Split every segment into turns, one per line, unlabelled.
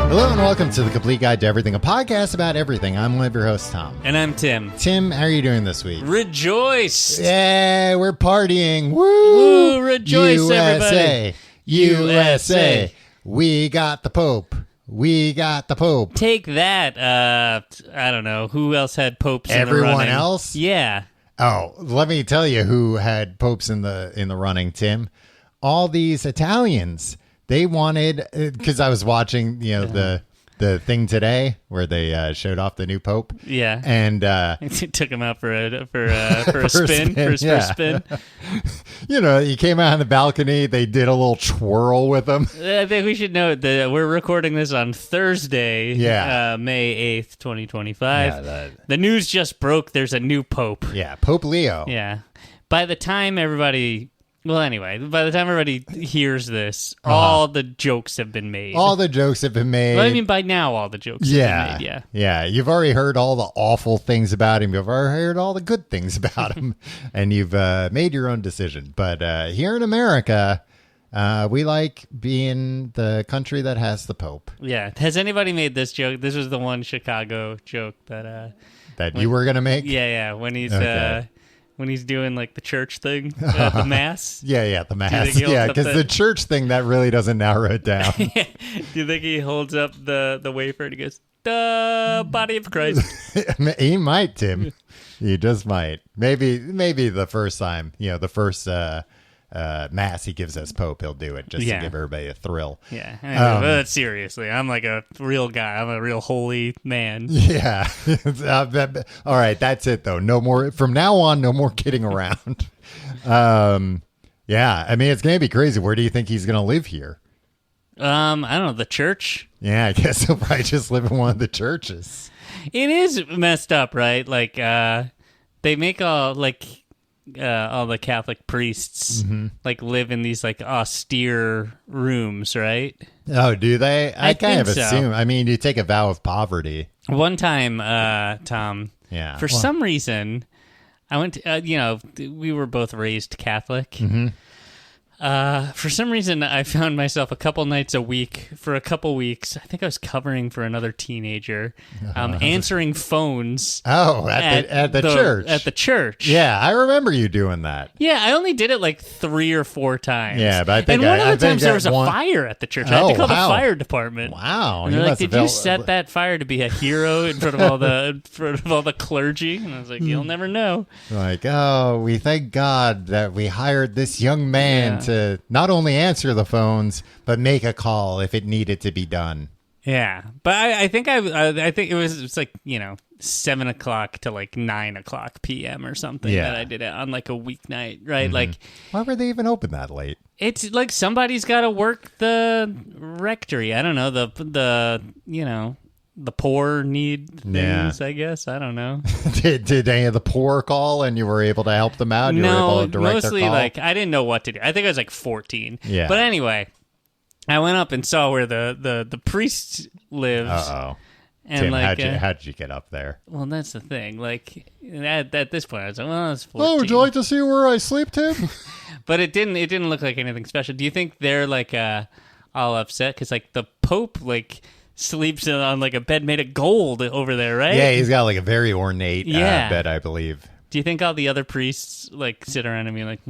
Hello and welcome to The Complete Guide to Everything, a podcast about everything. I'm one of your hosts, Tom.
And I'm Tim.
Tim, how are you doing this week?
Rejoice!
Yeah, we're partying. Woo!
Woo! Rejoice,
USA,
everybody!
USA! We got the Pope. We got the Pope.
Take that. I don't know. Who else had popes in the running?
Everyone else?
Yeah.
Oh, let me tell you who had popes in the running, Tim. All these Italians. They wanted, because I was watching, the thing today where they showed off the new Pope.
Yeah.
And
took him out for a spin. For his first spin.
He came out on the balcony. They did a little twirl with him.
I think we should note that we're recording this on Thursday, May 8th, 2025.
Yeah,
the news just broke. There's a new Pope.
Yeah, Pope Leo.
Yeah. By the time everybody hears this, all the jokes have been made.
All the jokes have been made.
Well, I mean, by now, all the jokes have been made,
Yeah, you've already heard all the awful things about him. You've already heard all the good things about him. And you've made your own decision. But here in America, we like being the country that has the Pope.
Yeah. Has anybody made this joke? This was the one Chicago joke that
you were going to make?
Yeah, when he's... Okay. When he's doing like the church thing, the mass.
Yeah, the mass. Yeah, because the church thing, that really doesn't narrow it down.
Do you think he holds up the wafer and he goes, the body of Christ?
He might, Tim. He just might. Maybe the first time, the first mass he gives us Pope, he'll do it just to give everybody a thrill.
Yeah. But seriously, I'm like a real guy. I'm a real holy man.
Yeah. All right. That's it, though. No more. From now on, no more kidding around. Yeah. I mean, it's going to be crazy. Where do you think he's going to live here?
I don't know. The church?
Yeah. I guess he'll probably just live in one of the churches.
It is messed up, right? Like, they make all the Catholic priests like live in these like austere rooms, right?
Oh, do they? I kind of assume.
So.
I mean, you take a vow of poverty.
One time, Tom.
Yeah.
For some reason, I went to, we were both raised Catholic. Mm-hmm. For some reason, I found myself a couple nights a week for a couple weeks. I think I was covering for another teenager, answering phones.
Oh, at the church.
At the church.
Yeah, I remember you doing that.
Yeah, I only did it like 3 or 4 times.
Yeah, but I think
one of the times there was a fire at the church. I had to call the fire department.
Wow,
and they're like, "Did you set that fire to be a hero in front of all the clergy?" And I was like, "You'll never know."
Like, oh, we thank God that we hired this young man to not only answer the phones but make a call if it needed to be done.
Yeah, but I think it was like 7 o'clock to like 9 o'clock p.m. or something that I did it on like a weeknight, right? Mm-hmm. Like,
why were they even open that late?
It's like somebody's got to work the rectory. I don't know, the poor need things, I guess. I don't know.
Did any of the poor call and you were able to help them out? You were able to direct
mostly
their call?
Like I didn't know what to do. I think I was like 14.
Yeah.
But anyway, I went up and saw where the priest lives.
Uh-oh.
And
Tim,
like,
how did you get up there?
Well, that's the thing. Like at this point, I was like, well, it's 14.
Oh, would you like to see where I sleep, Tim?
But it didn't look like anything special. Do you think they're like all upset because like the Pope like sleeps on like a bed made of gold over there, right?
Yeah, he's got like a very ornate bed, I believe.
Do you think all the other priests like sit around and be like,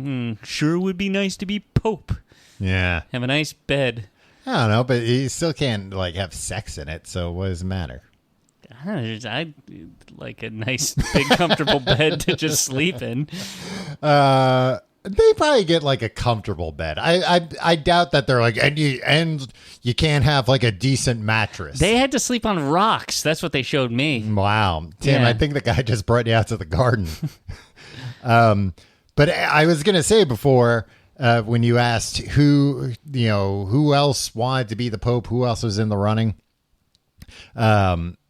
sure would be nice to be Pope?
Yeah.
Have a nice bed.
I don't know, but he still can't like have sex in it, so what does it matter?
I'd like a nice, big, comfortable bed to just sleep in.
They probably get like a comfortable bed. I doubt that they're like, and you can't have like a decent mattress.
They had to sleep on rocks. That's what they showed me.
Wow. Tim, I think the guy just brought you out to the garden. But I was going to say before, when you asked who else wanted to be the Pope, who else was in the running,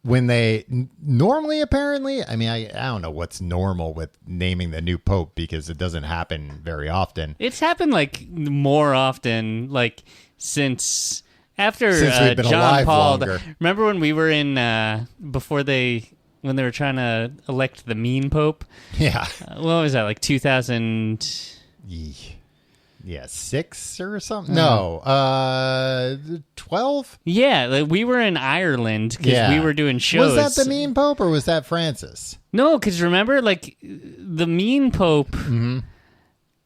when they normally, apparently, I mean, I don't know what's normal with naming the new Pope because it doesn't happen very often.
It's happened like more often, like since after
we've been
John
alive
Paul.
longer.
Remember when we were in when they were trying to elect the mean Pope?
Yeah.
What was that, like 2000?
6 or something. No, 12.
Yeah, like we were in Ireland because we were doing shows.
Was that the mean pope or was that Francis?
No, because remember, like the mean pope.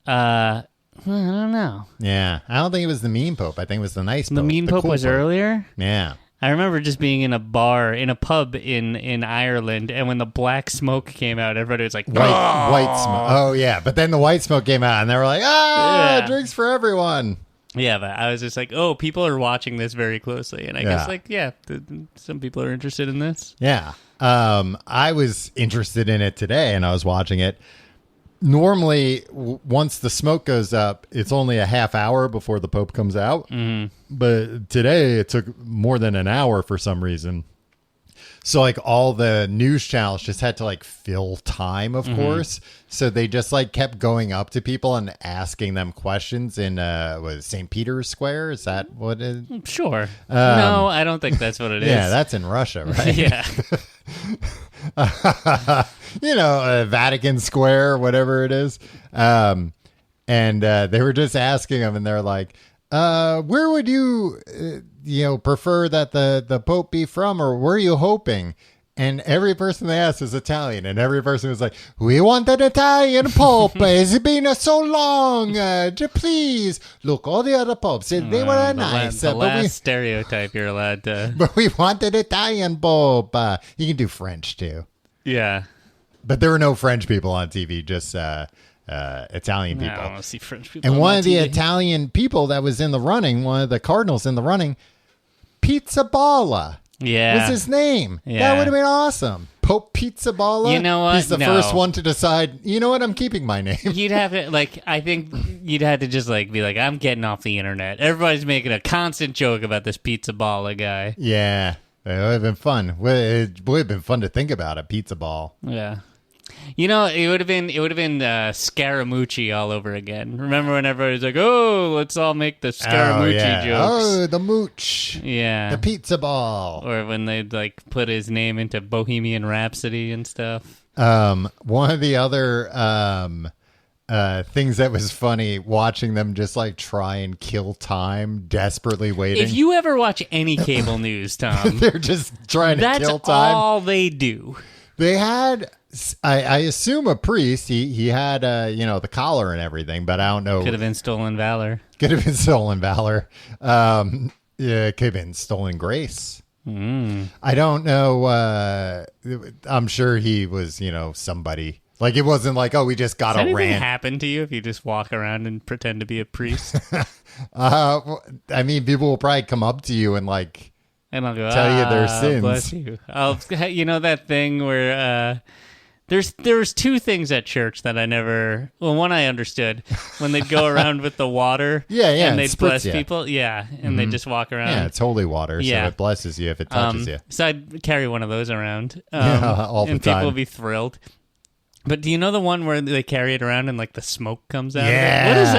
I don't know.
Yeah, I don't think it was the mean pope. I think it was the nice pope.
The mean pope
cool
was
pope.
Earlier.
Yeah.
I remember just being in a pub in Ireland, and when the black smoke came out, everybody was like,
White smoke. Oh, yeah. But then the white smoke came out, and they were like, drinks for everyone.
Yeah, but I was just like, oh, people are watching this very closely. And I guess, some people are interested in this.
Yeah. I was interested in it today, and I was watching it. Normally, once the smoke goes up, it's only a half hour before the Pope comes out. Mm-hmm. But today, it took more than an hour for some reason. So, like, all the news channels just had to, like, fill time, of course. So they just, like, kept going up to people and asking them questions in, St. Peter's Square? Is that what it is?
Sure. No, I don't think that's what it is.
Yeah, that's in Russia, right?
Yeah.
Vatican Square, whatever it is. And they were just asking them, and they're like, where would you, prefer that the Pope be from, or where are you hoping? And every person they asked is Italian, and every person was like, we want an Italian Pope. It's been so long. Please. Look, all the other popes, they were nice.
The last stereotype you're allowed to.
But we want an Italian Pope. You can do French, too.
Yeah.
But there were no French people on TV, just Italian people.
I don't want to see French people.
And one of the
TV.
Italian people that was in the running, one of the cardinals in the running, Pizza Balla.
Yeah.
Was his name.
Yeah.
That would have been awesome. Pope Pizza Balla.
You know what?
He's the first one to decide, you know what, I'm keeping my name.
You'd have to, I think you'd have to just, be like, I'm getting off the internet. Everybody's making a constant joke about this Pizza Balla guy.
Yeah. It would have been fun. It would have been fun to think about a pizza ball.
Yeah. It would have been Scaramucci all over again. Remember when everybody's like, "Oh, let's all make the Scaramucci jokes."
Oh, the mooch.
Yeah.
The pizza ball.
Or when they'd put his name into Bohemian Rhapsody and stuff.
One of the other things that was funny, watching them just try and kill time, despeatly waiting.
If you ever watch any cable news, Tom,
they're just trying to kill time.
That's all they do.
They had, I assume, a priest. He had, the collar and everything, but I don't know.
Could have been stolen valor.
Could have been stolen valor. It could have been stolen grace. I don't know. I'm sure he was, somebody. It wasn't we just got a rant.
Happen to you if you just walk around and pretend to be a priest?
People will probably come up to you and
and I'll go,
tell you their sins.
Bless you. That thing where there was two things at church that I never. Well, one I understood when they'd go around with the water.
and
they'd bless people. Yeah, and they'd just walk around.
Yeah, it's holy water, so it blesses you if it touches you.
So I'd carry one of those around.
All the
and
time.
people would be thrilled. But do you know the one where they carry it around and the smoke comes out?
Yeah.
Of it? What is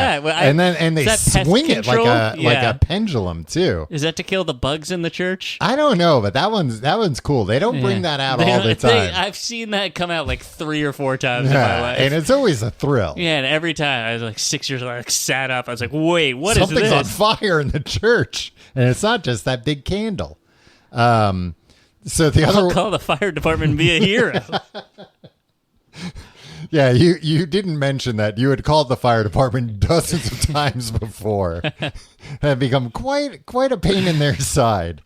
that?
And they swing it like a pendulum too.
Is that to kill the bugs in the church?
I don't know, but that one's cool. They don't bring that out all the time.
I've seen that come out 3 or 4 times in my life,
and it's always a thrill.
Yeah, and every time I was 6 years old, I sat up. I was like, "Wait, what is this?"
Something's on fire in the church, and it's not just that big candle. So the other,
I'll call the fire department and be a hero.
Yeah, you didn't mention that you had called the fire department dozens of times before. That had become quite a pain in their side.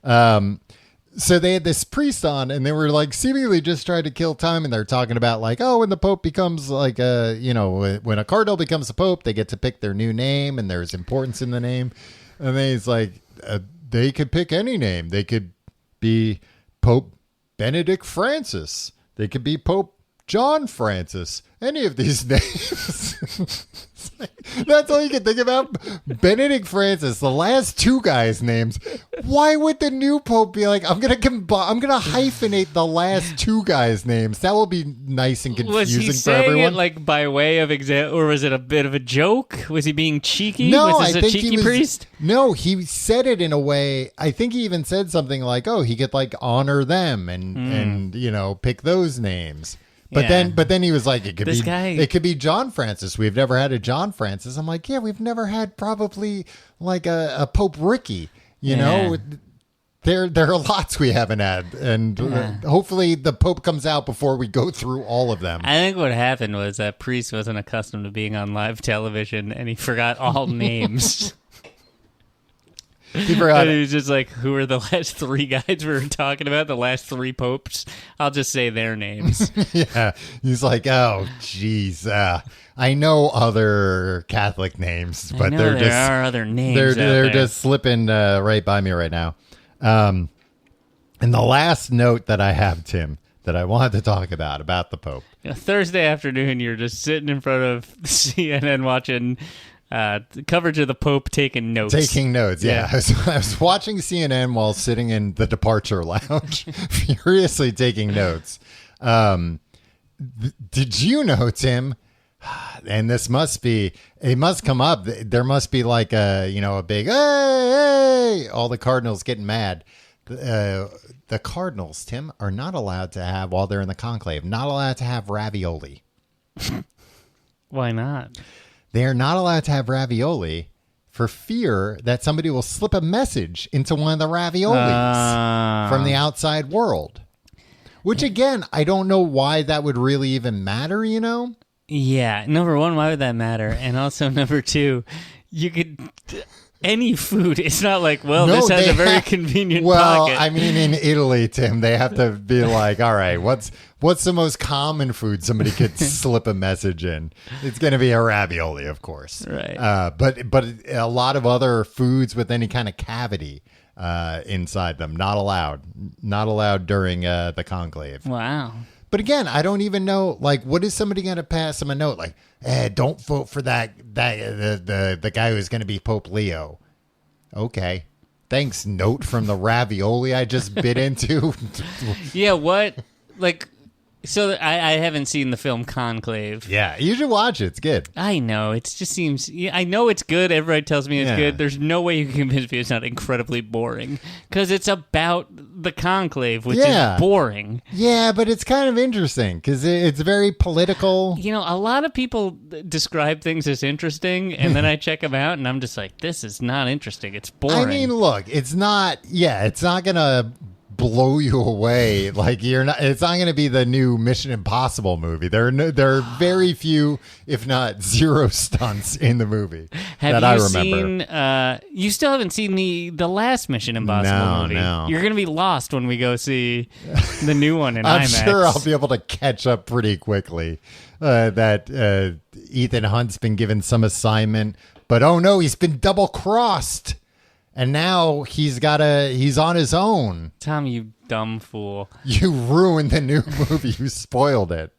So they had this priest on, and they were seemingly just trying to kill time, and they're talking about when the Pope becomes when a cardinal becomes a Pope, they get to pick their new name, and there's importance in the name. And then he's they could pick any name. They could be Pope Benedict Francis. They could be Pope John Francis, any of these names. That's all you can think about. Benedict Francis, the last 2 guys' names. Why would the new pope be I'm gonna hyphenate the last 2 guys' names? That will be nice and confusing
was he
for
saying
everyone.
It by way of example, or was it a bit of a joke? Was he being cheeky?
No,
was this
I
a
think
cheeky priest?
No, he said it in a way. I think he even said something he could honor them and pick those names. But then he was like, it could be John Francis. We've never had a John Francis. I'm like, yeah, we've never had probably like a Pope Ricky. You know, there are lots we haven't had, and hopefully the Pope comes out before we go through all of them.
I think what happened was that priest wasn't accustomed to being on live television, and he forgot all names.
He forgot.
And he was just like, who are the last three guys we were talking about? The last three popes? I'll just say their names.
Yeah. He's like, oh, geez. I know other Catholic names, but there
are other names.
They're just slipping right by me right now. And the last note that I have, Tim, that I wanted to talk about the Pope.
Thursday afternoon, you're just sitting in front of CNN watching coverage of the Pope taking notes.
Taking notes, yeah. I was watching CNN while sitting in the departure lounge, furiously taking notes. Did you know, Tim? And it must come up. There must be like a big, hey, all the Cardinals getting mad. The Cardinals, Tim, are not allowed to have, while they're in the conclave, not allowed to have ravioli.
Why not?
They're not allowed to have ravioli for fear that somebody will slip a message into one of the raviolis from the outside world. Which, again, I don't know why that would really even matter, you know?
Yeah. Number one, why would that matter? And also, number two, you could... Any food, it's not like, this has a very convenient pocket.
I mean, in Italy, Tim, they have to be like, all right, what's the most common food somebody could slip a message in? It's going to be a ravioli, of course.
Right.
But a lot of other foods with any kind of cavity inside them, not allowed. Not allowed during the conclave.
Wow.
But again, I don't even know, like, what is somebody going to pass them a note? Like, don't vote for the guy who's going to be Pope Leo. Okay. Thanks, note from the ravioli I just bit into.
Yeah, what? Like, so I haven't seen the film Conclave.
Yeah, you should watch it. It's good.
I know. It just seems... I know it's good. Everybody tells me it's good. There's no way you can convince me it's not incredibly boring. Because it's about the Conclave, which is boring.
Yeah, but it's kind of interesting because it's very political.
You know, a lot of people describe things as interesting, and then I check them out, and I'm just like, this is not interesting. It's boring.
I mean, look, it's not going to blow you away. Like, it's not going to be the new Mission Impossible movie. There are very few, if not zero, stunts in the movie that I remember.
You still haven't seen the last Mission Impossible movie.
No.
You're going to be lost when we go see the new one in
I'm
IMAX.
sure I'll be able to catch up pretty quickly. That Ethan Hunt's been given some assignment, but oh no, he's been double crossed. And now he's on his own.
Tom, you dumb fool.
You ruined the new movie. You spoiled it.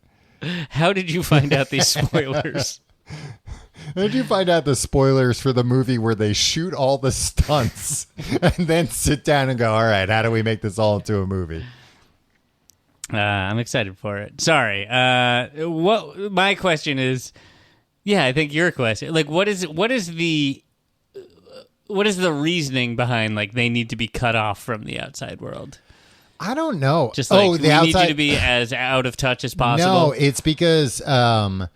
How did you find out these spoilers?
How did you find out the spoilers for the movie where they shoot all the stunts and then sit down and go, all right, how do we make this all into a movie?
I'm excited for it. Sorry. What my question is, I think your question, like, what is the reasoning behind, like, they need to be cut off from the outside world?
I don't know.
Just like, we need you to be as out of touch as possible.
No, it's because I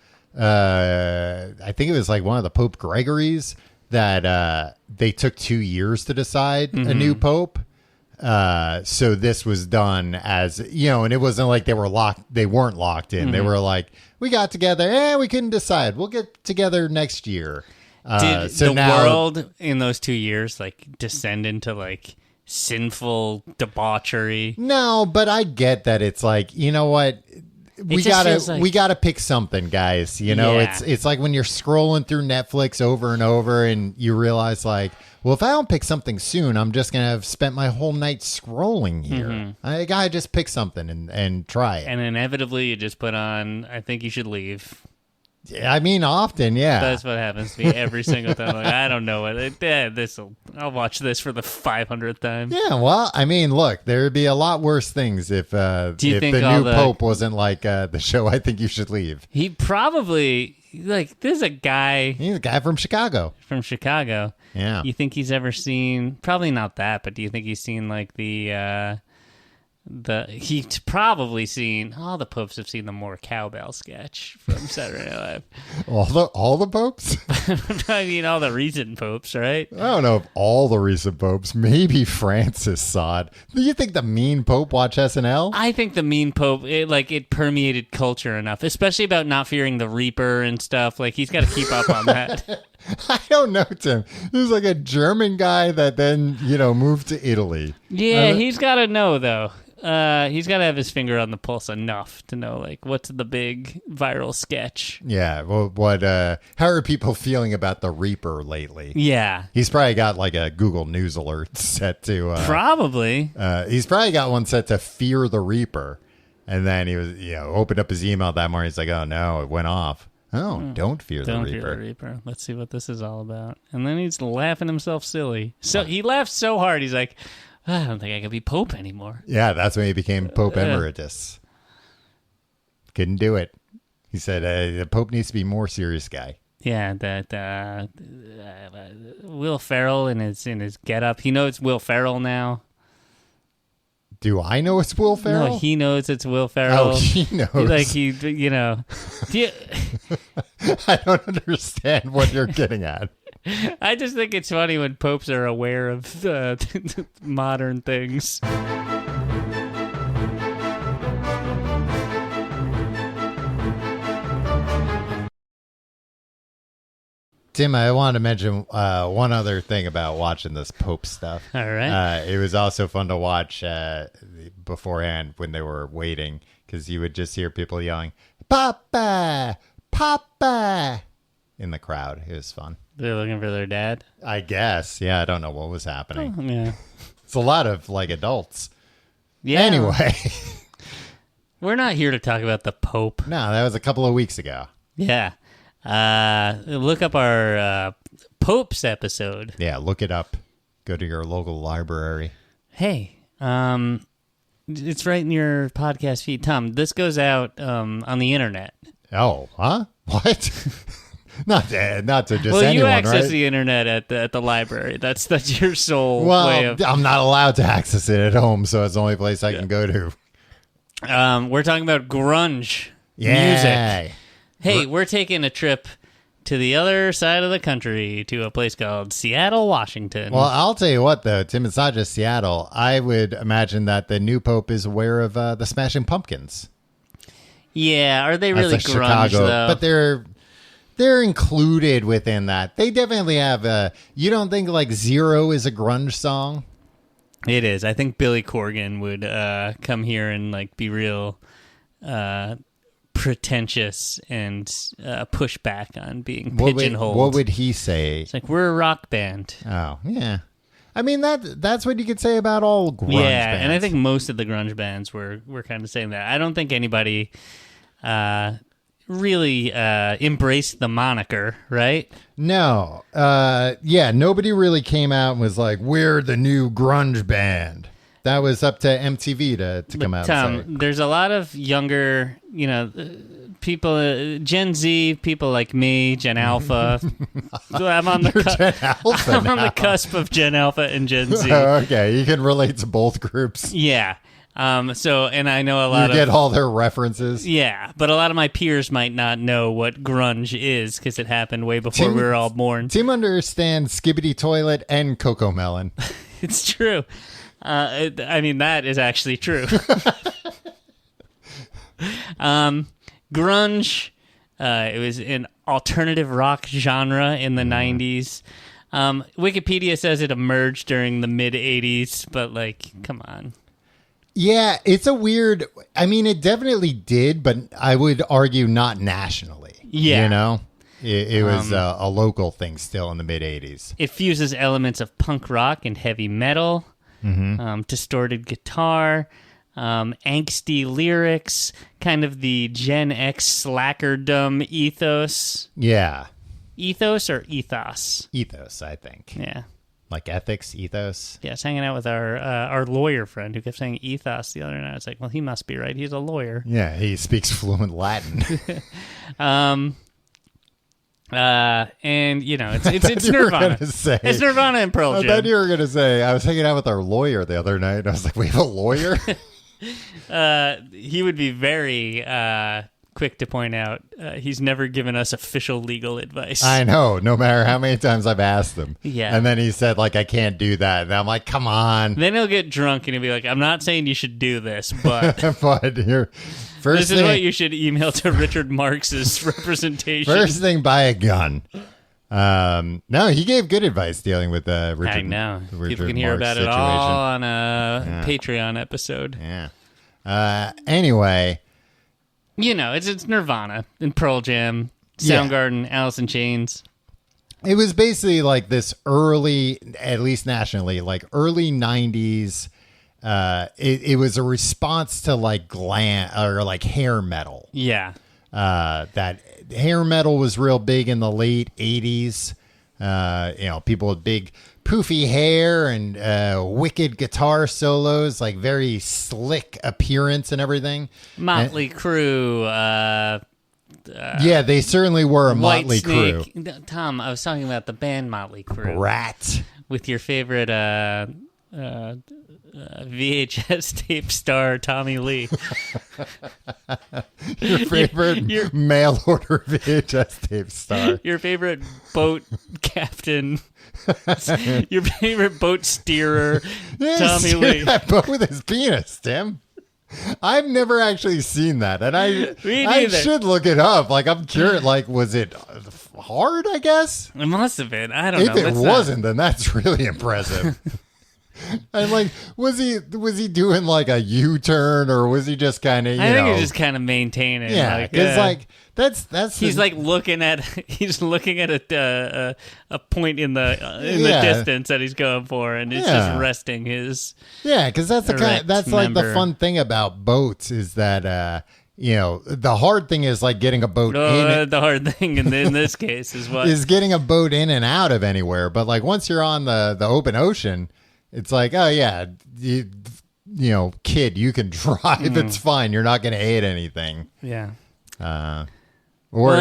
think it was like one of the Pope Gregory's that they took 2 years to decide a new pope. So this was done as, and it wasn't like they weren't locked in. They were like, we got together, we couldn't decide. We'll get together next year.
Did the world in those 2 years like descend into like sinful debauchery?
No, but I get that it's like, you know what? We gotta pick something, guys. It's like when you're scrolling through Netflix over and over and you realize like, well, if I don't pick something soon, I'm just gonna have spent my whole night scrolling here. I gotta just pick something and try it.
And inevitably you just put on, I think you should leave.
I mean, often, yeah.
That's what happens to me every single time. Like, I don't know what I'll watch this for the 500th time.
Yeah, well, I mean, look, there would be a lot worse things if the new pope wasn't like the show I Think You Should Leave.
He probably, like, there's a guy.
He's a guy from Chicago.
Yeah. You think he's ever seen, probably not that, but do you think he's seen like the He's probably seen, all the popes have seen the more cowbell sketch from Saturday Night Live.
All the popes?
I mean, all the recent popes, right?
I don't know if all the recent popes. Maybe Francis saw it. Do you think the mean pope watched SNL?
I think the mean pope, it permeated culture enough, especially about not fearing the Reaper and stuff. Like, he's got to keep up on that.
I don't know, Tim. He was like a German guy that then, moved to Italy.
Yeah, he's got to know, though. He's got to have his finger on the pulse enough to know, like, what's the big viral sketch.
Yeah, well, how are people feeling about the Reaper lately?
Yeah.
He's probably got, like, a Google News alert set to...
Probably.
He's probably got one set to fear the Reaper. And then he was, opened up his email that morning. He's like, oh, no, it went off. Oh, don't fear the Reaper. Don't fear the
Reaper. Let's see what this is all about. And then he's laughing himself silly. So he laughed so hard, he's like... I don't think I could be Pope anymore.
Yeah, that's when he became Pope Emeritus. Couldn't do it. He said, the Pope needs to be a more serious guy.
Yeah, that Will Ferrell in his getup. He knows it's Will Ferrell now.
Do I know it's Will Ferrell?
No, he knows it's Will Ferrell.
Oh, he knows. I don't understand what you're getting at.
I just think it's funny when popes are aware of modern things.
Tim, I wanted to mention one other thing about watching this Pope stuff.
All right.
It was also fun to watch beforehand when they were waiting, because you would just hear people yelling, "Papa! Papa!" in the crowd. It was fun.
They're looking for their dad?
I guess. Yeah, I don't know what was happening.
Oh, yeah.
It's a lot of, adults.
Yeah.
Anyway.
We're not here to talk about the Pope.
No, that was a couple of weeks ago.
Yeah. Look up our Popes episode.
Yeah, look it up. Go to your local library.
Hey, it's right in your podcast feed. Tom, this goes out on the internet.
Oh, huh? What? Not to just
well,
anyone,
you access
right?
the internet at the library. That's your sole
well,
way of...
I'm not allowed to access it at home, so it's the only place I can go to.
We're talking about grunge music. Hey, we're taking a trip to the other side of the country to a place called Seattle, Washington.
Well, I'll tell you what, though, Tim, it's not just Seattle. I would imagine that the new pope is aware of the Smashing Pumpkins.
Yeah, are they really grunge,
Chicago,
though?
But they're included within that. They definitely have you don't think Zero is a grunge song?
It is. I think Billy Corgan would come here and be real pretentious and push back on being pigeonholed.
What would he say?
It's we're a rock band.
Oh, yeah. I mean, that's what you could say about all grunge bands.
And I think most of the grunge bands were kind of saying that. I don't think anybody really embraced the moniker, right?
No. Nobody really came out and was like, we're the new grunge band. That was up to MTV to come out and say.
There's a lot of younger, people, Gen Z, people like me, Gen Alpha. I'm on the cusp of Gen Alpha and Gen Z.
Okay, you can relate to both groups.
Yeah. And I know a lot
You get all their references.
Yeah, but a lot of my peers might not know what grunge is because it happened way before we were all born.
Tim understands Skibbity Toilet and Coco Melon.
It's true. That is actually true. Grunge, it was an alternative rock genre in the 90s. Wikipedia says it emerged during the mid-80s, but come on.
Yeah, it's a weird... it definitely did, but I would argue not nationally.
Yeah.
It was a local thing still in the mid-80s.
It fuses elements of punk rock and heavy metal. Mm-hmm. Distorted guitar, angsty lyrics, kind of the Gen X slackerdom ethos.
Yeah.
Ethos or ethos?
Ethos, I think.
Yeah.
Like ethics, ethos?
Yeah, I was hanging out with our lawyer friend who kept saying ethos the other night. I was like, well, he must be right. He's a lawyer.
Yeah, he speaks fluent Latin.
It's Nirvana. It's Nirvana and Pearl Jam.
I thought you were going to say, I was hanging out with our lawyer the other night, and I was like, we have a lawyer?
He would be very quick to point out he's never given us official legal advice.
I know, no matter how many times I've asked him.
Yeah.
And then he said, like, I can't do that. And I'm like, come on.
Then he'll get drunk and he'll be like, I'm not saying you should do this, but
But here,
this is what you should email to Richard Marx's representation.
First thing, buy a gun. No, he gave good advice dealing with Richard.
I know.
Richard
People can hear
Marx
about
situation.
it all on a Patreon episode.
Yeah. Anyway.
You know, it's Nirvana and Pearl Jam, Soundgarden, Alice in Chains.
It was basically like this early, at least nationally, like early 90s. It was a response to like glam or like hair metal.
Yeah.
That hair metal was real big in the late 80s. People with big poofy hair and wicked guitar solos, like very slick appearance and everything.
Motley Crue.
Yeah, they certainly were a Motley
Whitesnake.
Crue.
Tom, I was talking about the band Motley Crue.
Rat.
With your favorite VHS tape star, Tommy Lee.
Your favorite mail order VHS tape star.
Your favorite boat captain. Your favorite boat steerer, Tommy Lee.
That boat with his penis, Tim. I've never actually seen that, and I should look it up. Like, I'm curious. Like, was it hard? I guess
it must have been. I don't know.
If it wasn't, then that's really impressive. And like, was he doing like a U-turn, or was he just kind of?
I think he's just kind of maintaining.
Yeah, because that's
he's like looking at a point in the distance that he's going for, and he's just resting his.
Yeah, because that's like the fun thing about boats is that the hard thing is like getting a boat in.
The hard thing in this case is what
is getting a boat in and out of anywhere. But like once you're on the open ocean, it's like, oh yeah, kid, you can drive. It's fine. You're not going to hit anything.
Yeah.
Or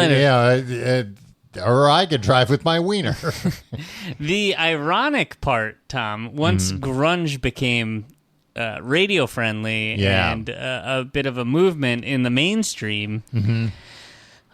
I could drive with my wiener.
The ironic part, Tom, once grunge became radio friendly and a bit of a movement in the mainstream,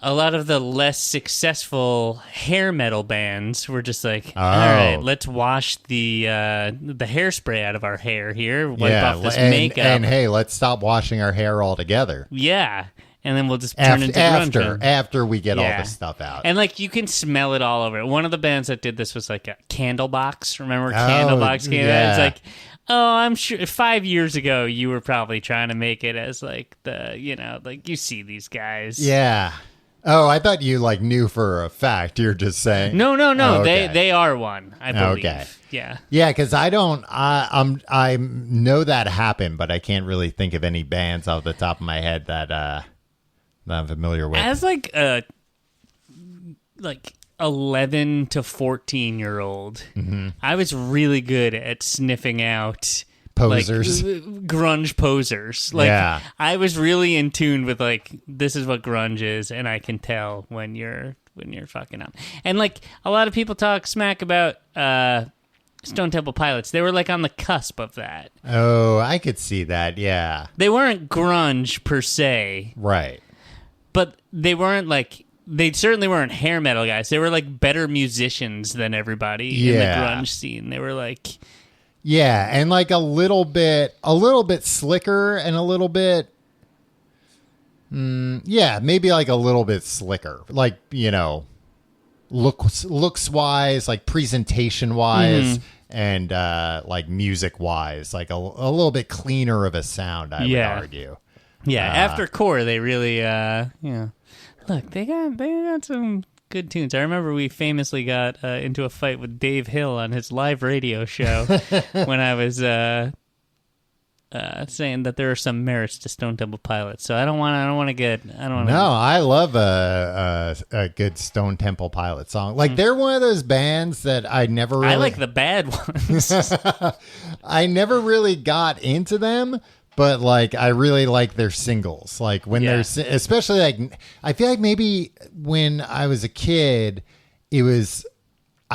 a lot of the less successful hair metal bands were just like, all right, let's wash the hairspray out of our hair here, wipe off this makeup.
And hey, let's stop washing our hair altogether.
Yeah. And then we'll just turn into grunge.
After we get all this stuff out.
And like you can smell it all over. One of the bands that did this was like a Candlebox. Remember Candlebox came out? It's like, I'm sure 5 years ago you were probably trying to make it as like like you see these guys.
Yeah. Oh, I thought you like knew for a fact. You're just saying.
No.
Oh, okay.
They are one, I believe.
Okay.
Yeah.
Yeah, because I know that happened, but I can't really think of any bands off the top of my head that I'm familiar with.
As like 11 to 14-year-old, I was really good at sniffing out
posers,
like, grunge posers. Like I was really in tune with like this is what grunge is, and I can tell when you're fucking up. And like a lot of people talk smack about Stone Temple Pilots. They were like on the cusp of that.
Oh, I could see that. Yeah,
they weren't grunge per se,
right?
But they weren't like. They certainly weren't hair metal guys. They were like better musicians than everybody in the grunge scene. They were like,
and like a little bit slicker and a little bit, maybe like a little bit slicker, like looks wise, like presentation wise, and like music wise, like a little bit cleaner of a sound. I would argue.
Yeah, after Core, they really, look, they got some good tunes. I remember we famously got into a fight with Dave Hill on his live radio show when I was saying that there are some merits to Stone Temple Pilots. So I don't want to get. No,
I love a good Stone Temple Pilot song. Like they're one of those bands that I never. Really,
I like the bad ones.
I never really got into them. But, like, I really like their singles. Like, when they're... Especially, like... I feel like maybe when I was a kid, it was...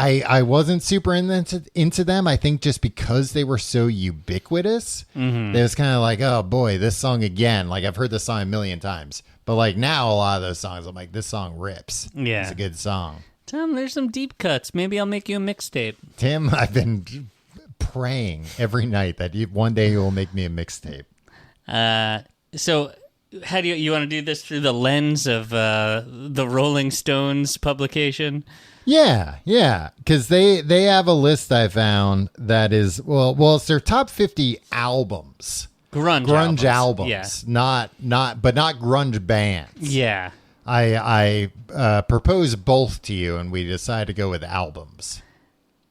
I wasn't super into them. I think just because they were so ubiquitous, it was kind of like, oh boy, this song again. Like I've heard this song a million times, but like now a lot of those songs, I'm like, this song rips.
Yeah,
it's a good song.
Tom, there's some deep cuts. Maybe I'll make you a mixtape.
Tim, I've been praying every night that one day you will make me a mixtape.
So how do you want to do this through the lens of the Rolling Stones publication?
Yeah, because they have a list I found that is well, it's their top 50 albums, grunge albums,
yeah.
not grunge bands.
Yeah,
I propose both to you, and we decide to go with albums.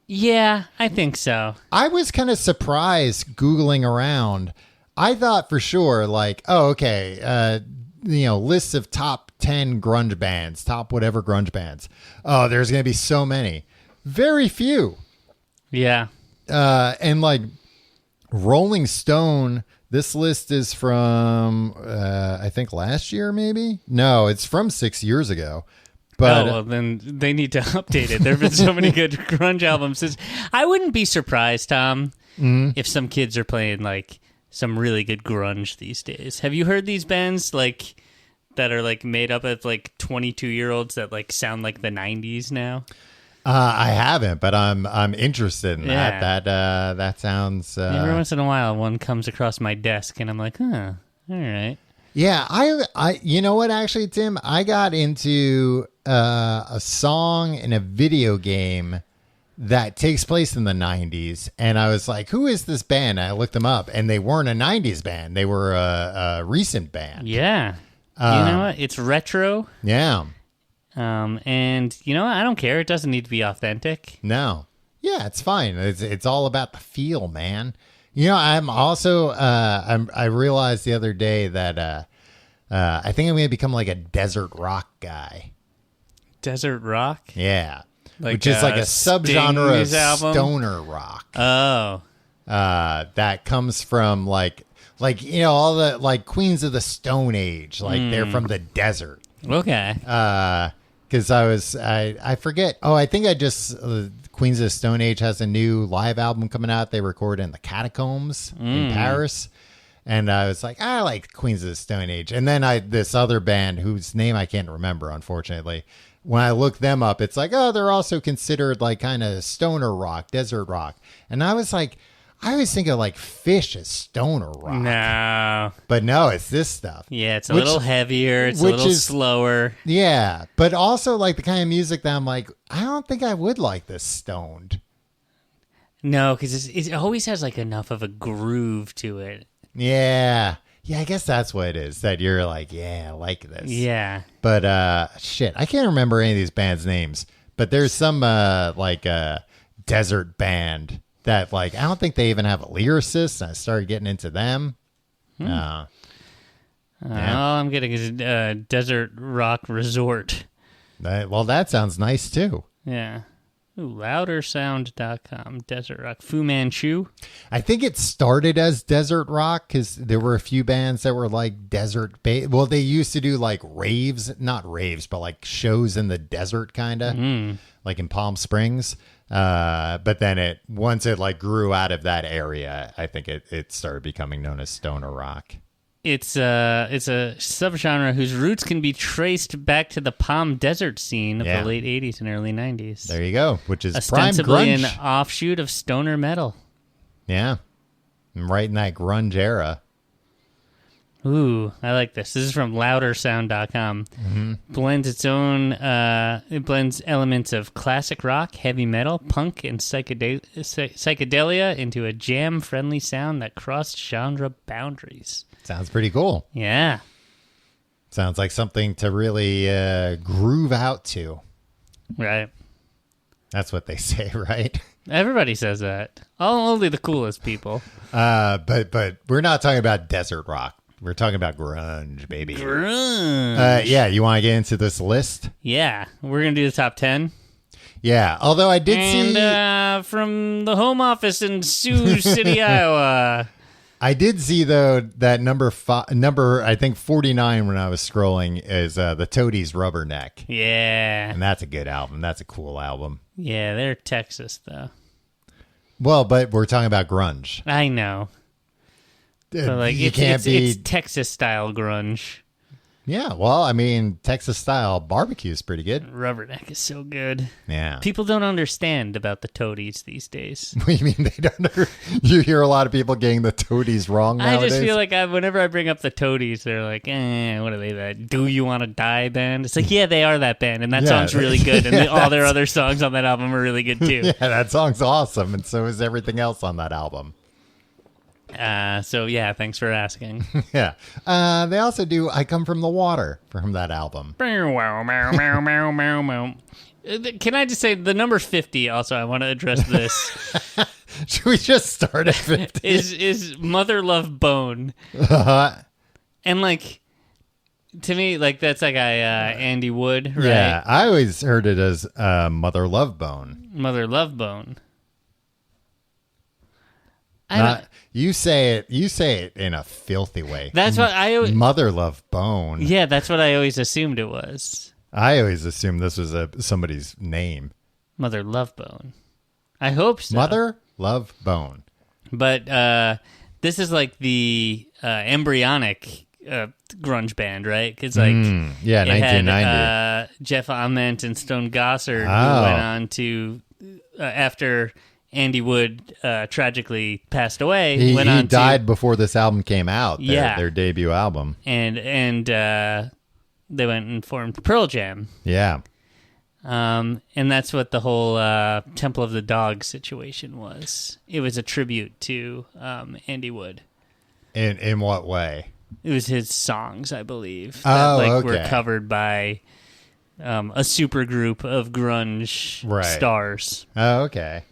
Yeah, I think so.
I was kind of surprised Googling around. I thought for sure, like, oh, okay, lists of top 10 grunge bands, top whatever grunge bands. Oh, there's going to be so many. Very few.
Yeah.
And like Rolling Stone, this list is from, I think last year, maybe? No, it's from 6 years ago. But,
well, then they need to update it. There have been so many good grunge albums. I wouldn't be surprised, Tom, if some kids are playing like some really good grunge these days. Have you heard these bands like that are like made up of like 22-year-olds that like sound like the 90s now?
I haven't, but I'm interested in that. That sounds.
Every once in a while, one comes across my desk, and I'm like, huh, all right.
Yeah, I you know what, actually, Tim, I got into a song in a video game that takes place in the 90s, and I was like, who is this band? And I looked them up, and they weren't a 90s band. They were a recent band.
Yeah. You know what? It's retro.
Yeah.
And you know what? I don't care. It doesn't need to be authentic.
No. Yeah, it's fine. It's all about the feel, man. You know, I'm also, I realized the other day that I think I'm going to become like a desert rock guy.
Desert rock?
Yeah. Which is like a subgenre of stoner rock.
Oh.
That comes from like, all the like Queens of the Stone Age. Like they're from the desert.
Okay.
Because I forget. Oh, I think I just... Queens of the Stone Age has a new live album coming out. They record in the catacombs in Paris. And I was like, I like Queens of the Stone Age. And then this other band whose name I can't remember, unfortunately. When I look them up, it's like, oh, they're also considered like kind of stoner rock, desert rock. And I was like, I always think of like Fish as stoner rock.
No.
But no, it's this stuff.
Yeah, it's a little heavier. It's a little slower.
Yeah, but also like the kind of music that I'm like, I don't think I would like this stoned.
No, because it always has like enough of a groove to it.
Yeah. Yeah, I guess that's what it is. That you're like, yeah, I like this.
Yeah.
But shit, I can't remember any of these bands' names. But there's some desert band that like I don't think they even have a lyricist. And I started getting into them.
All I'm getting is a desert rock resort.
That sounds nice too.
Yeah. Ooh, loudersound.com. Desert rock. Fu Manchu.
I think it started as desert rock because there were a few bands that were like desert. Well, they used to do like raves, not raves, but like shows in the desert kind of like in Palm Springs. But then once it like grew out of that area, I think it started becoming known as stoner rock.
It's a subgenre whose roots can be traced back to the Palm Desert scene of the late 80s and early 90s.
There you go, which is
ostensibly
prime grunge.
An offshoot of stoner metal.
Yeah, right in that grunge era.
Ooh, I like this. This is from loudersound.com. It blends elements of classic rock, heavy metal, punk, and psychedelia into a jam-friendly sound that crossed genre boundaries.
Sounds pretty cool.
Yeah.
Sounds like something to really groove out to.
Right.
That's what they say, right?
Everybody says that. Only the coolest people.
But we're not talking about desert rock. We're talking about grunge, baby.
Grunge.
Yeah, you want to get into this list?
Yeah. We're going to do the top 10.
Yeah, although I did see...
And from the home office in Sioux City, Iowa...
I did see though that number I think 49 when I was scrolling is the Toadies Rubberneck.
Yeah.
And that's a good album. That's a cool album.
Yeah, they're Texas though.
Well, but we're talking about grunge.
I know. But like it's Texas style grunge.
Yeah, well, I mean, Texas style barbecue is pretty good.
Rubberneck is so good.
Yeah.
People don't understand about the Toadies these days.
What do you mean they don't? You hear a lot of people getting the Toadies wrong nowadays?
I just feel like whenever I bring up the Toadies, they're like, what are they, that Do You Want to Die band? It's like, yeah, they are that band, and that song's really good, and all their other songs on that album are really good, too.
Yeah, that song's awesome, and so is everything else on that album.
So yeah, thanks for asking.
Yeah. They also do I Come From the Water from that album.
Can I just say the number 50 also, I want to address this.
Should we just start at 50?
is Mother Love Bone. And like, to me, like that's that guy Andy Wood, right?
Yeah, I always heard it as Mother Love Bone.
Mother Love Bone.
You say it in a filthy way.
That's what I always...
Mother Love Bone.
Yeah, that's what I always assumed it was.
I always assumed this was somebody's name.
Mother Love Bone. I hope so.
Mother Love Bone.
But this is like the embryonic grunge band, right? Because like
1990.
Had, Jeff Ament and Stone Gossard who went on to after Andy Wood tragically passed away.
He died before this album came out. Their debut album,
and they went and formed Pearl Jam.
Yeah,
and that's what the whole Temple of the Dog situation was. It was a tribute to Andy Wood.
In what way?
It was his songs, I believe, that were covered by a super group of grunge stars.
Oh, okay.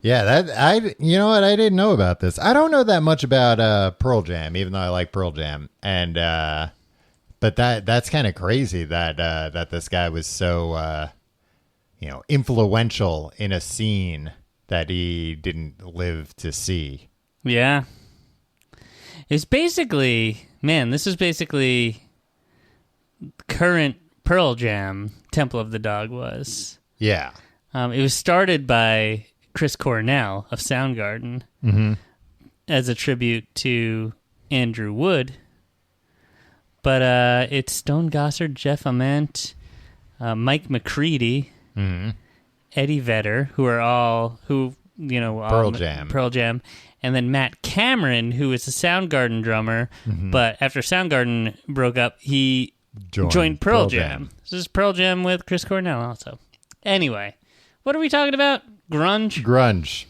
Yeah, you know what? I didn't know about this. I don't know that much about Pearl Jam, even though I like Pearl Jam. And but that's kind of crazy that this guy was so influential in a scene that he didn't live to see.
Yeah. It's basically, this is basically current Pearl Jam, Temple of the Dog was.
Yeah.
It was started by Chris Cornell of Soundgarden as a tribute to Andrew Wood. But it's Stone Gossard, Jeff Ament, Mike McCready, Eddie Vedder, who are all
Pearl
Jam. And then Matt Cameron, who is a Soundgarden drummer, but after Soundgarden broke up, he joined Pearl Jam. This is Pearl Jam with Chris Cornell also. Anyway, what are we talking about? Grunge.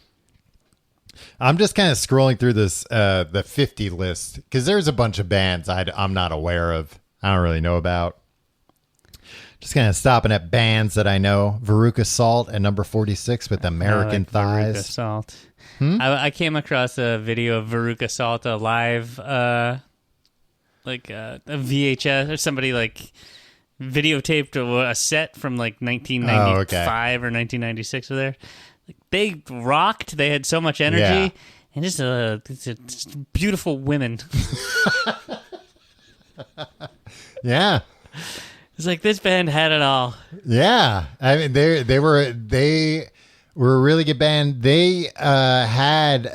I'm just kind of scrolling through this the 50 list because there's a bunch of bands I'm not aware of. I don't really know about. Just kind of stopping at bands that I know. Veruca Salt at number 46 with American Thighs.
Veruca Salt. I came across a video of Veruca Salt, a live, a VHS or somebody like videotaped a set from like 1995 or 1996 or there. Like, they rocked. They had so much energy and just beautiful women.
Yeah.
It's like this band had it all.
Yeah. I mean, they were a really good band. They had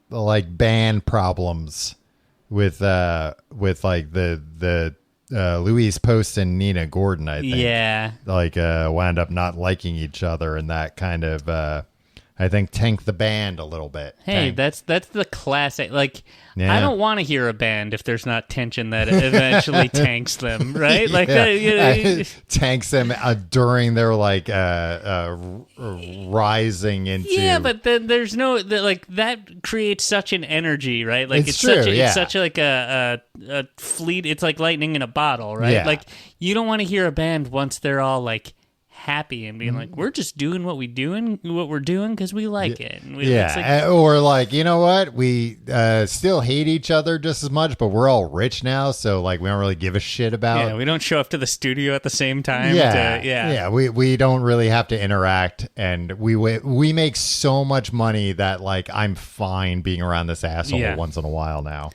like band problems with like the Louise Post and Nina Gordon, I think.
Yeah.
Like wound up not liking each other, and that kind of I think tanked the band a little bit.
Hey, that's the classic. Like, I don't want to hear a band if there's not tension that eventually tanks them, right? Like,
tanks them during their like rising into.
Yeah, but then there's no like that creates such an energy, right? Like
it's true,
it's such like a fleet. It's like lightning in a bottle, right?
Yeah.
Like you don't want to hear a band once they're all like happy and being like, we're just doing what we're doing because we like it. And
it's like, or like, you know what? We still hate each other just as much, but we're all rich now, so like we don't really give a shit about.
Yeah, we don't show up to the studio at the same time.
We don't really have to interact, and we make so much money that like I'm fine being around this asshole once in a while now.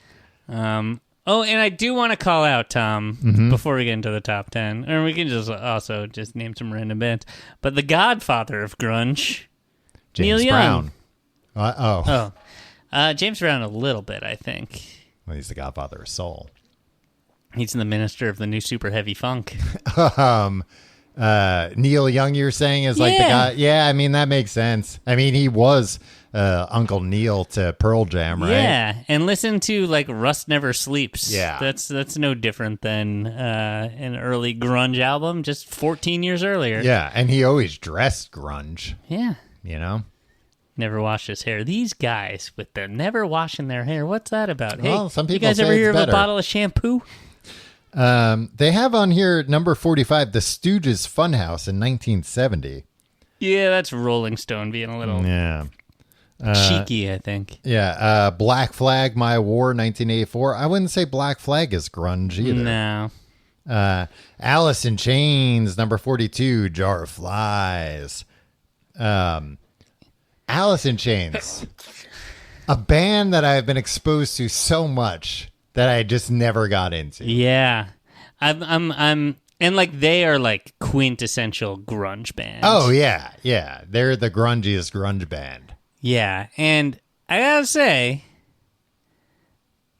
Oh, and I do want to call out, Tom, before we get into the top 10, or we can just also just name some random bands, but the godfather of grunge,
James
Neil
Brown.
Young. James Brown a little bit, I think.
Well, he's the godfather of soul.
He's the minister of the new super heavy funk.
Neil Young, you're saying, is like the guy. Yeah, I mean, that makes sense. I mean, he was Uncle Neil to Pearl Jam, right?
Yeah, and listen to like Rust Never Sleeps.
Yeah,
that's no different than an early grunge album, just 14 years earlier.
Yeah, and he always dressed grunge.
Yeah,
you know,
never washed his hair. These guys with the never washing their hair. What's that about?
Well,
hey,
some people
you guys
say
ever hear of
better.
a bottle of shampoo?
They have on here number 45, the Stooges Funhouse in 1970.
Yeah, that's Rolling Stone being a little cheeky, I think.
Yeah, Black Flag, My War, 1984. I wouldn't say Black Flag is grunge either.
No.
Alice in Chains, number 42, Jar of Flies. Alice in Chains, a band that I've been exposed to so much that I just never got into.
Yeah. I'm and like they are like quintessential grunge band.
Oh yeah. Yeah. They're the grungiest grunge band.
Yeah. And I gotta say,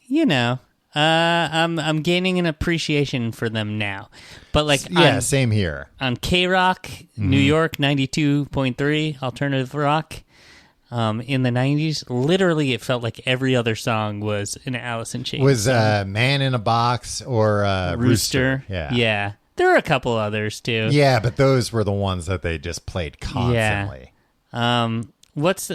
you know, I'm gaining an appreciation for them now. But like
same here.
On K-Rock, New York 92.3 alternative rock. In the 90s, literally it felt like every other song was an Alice in Chains
was
song.
Man in a Box or Rooster.
Yeah. There were a couple others too.
Yeah, but those were the ones that they just played constantly.
Yeah. What's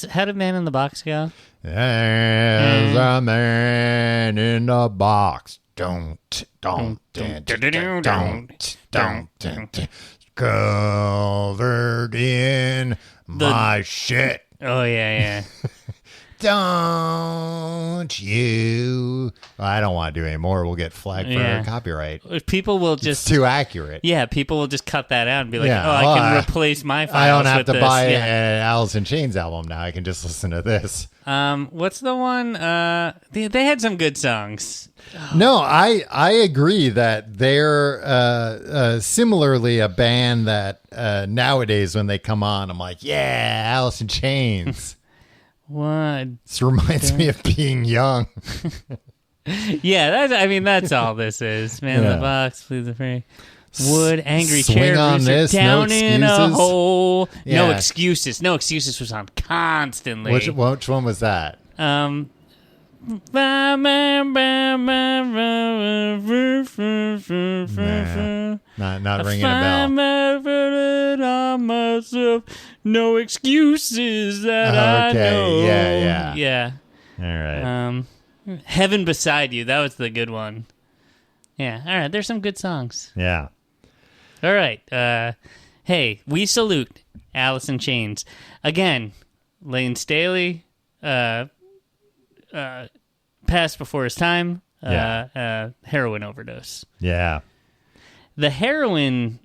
how did Man in the Box go?
There's a man in the box. Don't covered in my shit.
Oh, yeah.
Don't you? Well, I don't want to do any more. We'll get flagged for copyright.
People will just...
It's too accurate.
Yeah, people will just cut that out and be like, I can replace my files.
I don't have
to
buy an Alice in Chains album now. I can just listen to this.
What's the one? They had some good songs.
No, I agree that they're similarly a band that nowadays when they come on, I'm like, yeah, Alice in Chains.
What?
This reminds me of being young.
Yeah, that's all this is. Man in the Box, Please the Free. Wood, Angry Chair,
on this,
Down
no
in a Hole.
Yeah.
No Excuses. No Excuses was on constantly.
Which one was that?
Not
ringing a bell.
Myself, no excuses that I know.
Yeah. All right.
Heaven Beside You. That was the good one. Yeah. All right. There's some good songs.
Yeah.
All right. Hey, we salute Alice in Chains. Again, Lane Staley passed before his time. Heroin overdose.
Yeah.
The heroin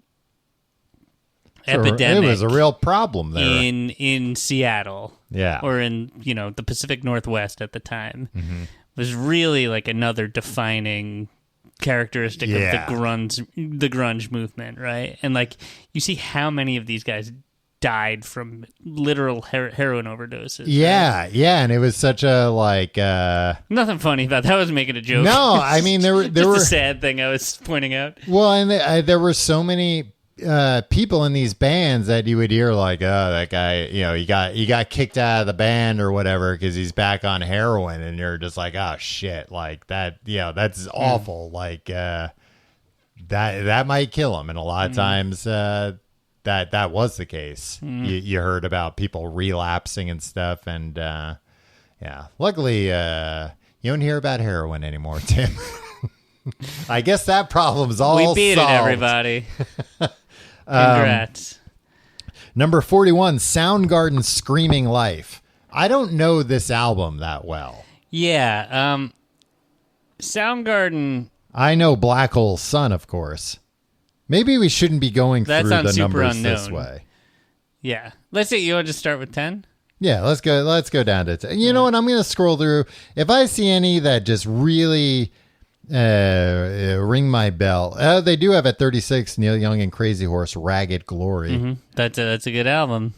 epidemic.
It was a real problem there.
In Seattle.
Yeah.
Or in, the Pacific Northwest at the time. Mm-hmm. Was really like another defining characteristic of the grunge movement, right? And like you see how many of these guys died from literal heroin overdoses.
Yeah, right? Yeah, and it was such a like
nothing funny about that. I was making a joke.
No, I mean there were
a sad thing I was pointing out.
Well, and there were so many people in these bands that you would hear like, oh, that guy, he got kicked out of the band or whatever because he's back on heroin, and you're just like, oh shit, like that, that's awful. Like that might kill him, and a lot of times that was the case. You heard about people relapsing and stuff, and luckily you don't hear about heroin anymore, Tim. I guess that problem's all
we beat
solved.
it, everybody. Congrats.
Number 41, Soundgarden Screaming Life. I don't know this album that well.
Yeah. Soundgarden.
I know Black Hole Sun, of course. Maybe we shouldn't be going through the numbers this way.
Yeah. Let's see. You want to just start with 10?
Yeah, let's go down to 10. You know what? I'm going to scroll through. If I see any that just really ring my bell. They do have at 36 Neil Young and Crazy Horse, Ragged Glory.
Mm-hmm. That's a good album.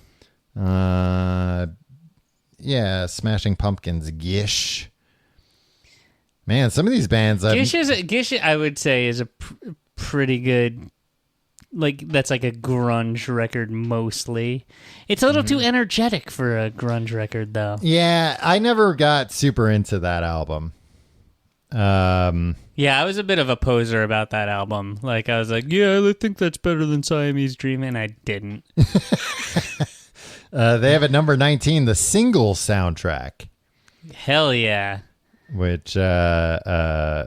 Yeah, Smashing Pumpkins, Gish. Man, some of these bands...
Gish, I would say, is a pretty good... that's like a grunge record mostly. It's a little too energetic for a grunge record, though.
Yeah, I never got super into that album.
Yeah, I was a bit of a poser about that album. Like, I was like, yeah, I think that's better than Siamese Dream, and I didn't.
They have at number 19, the single soundtrack.
Hell yeah.
Which the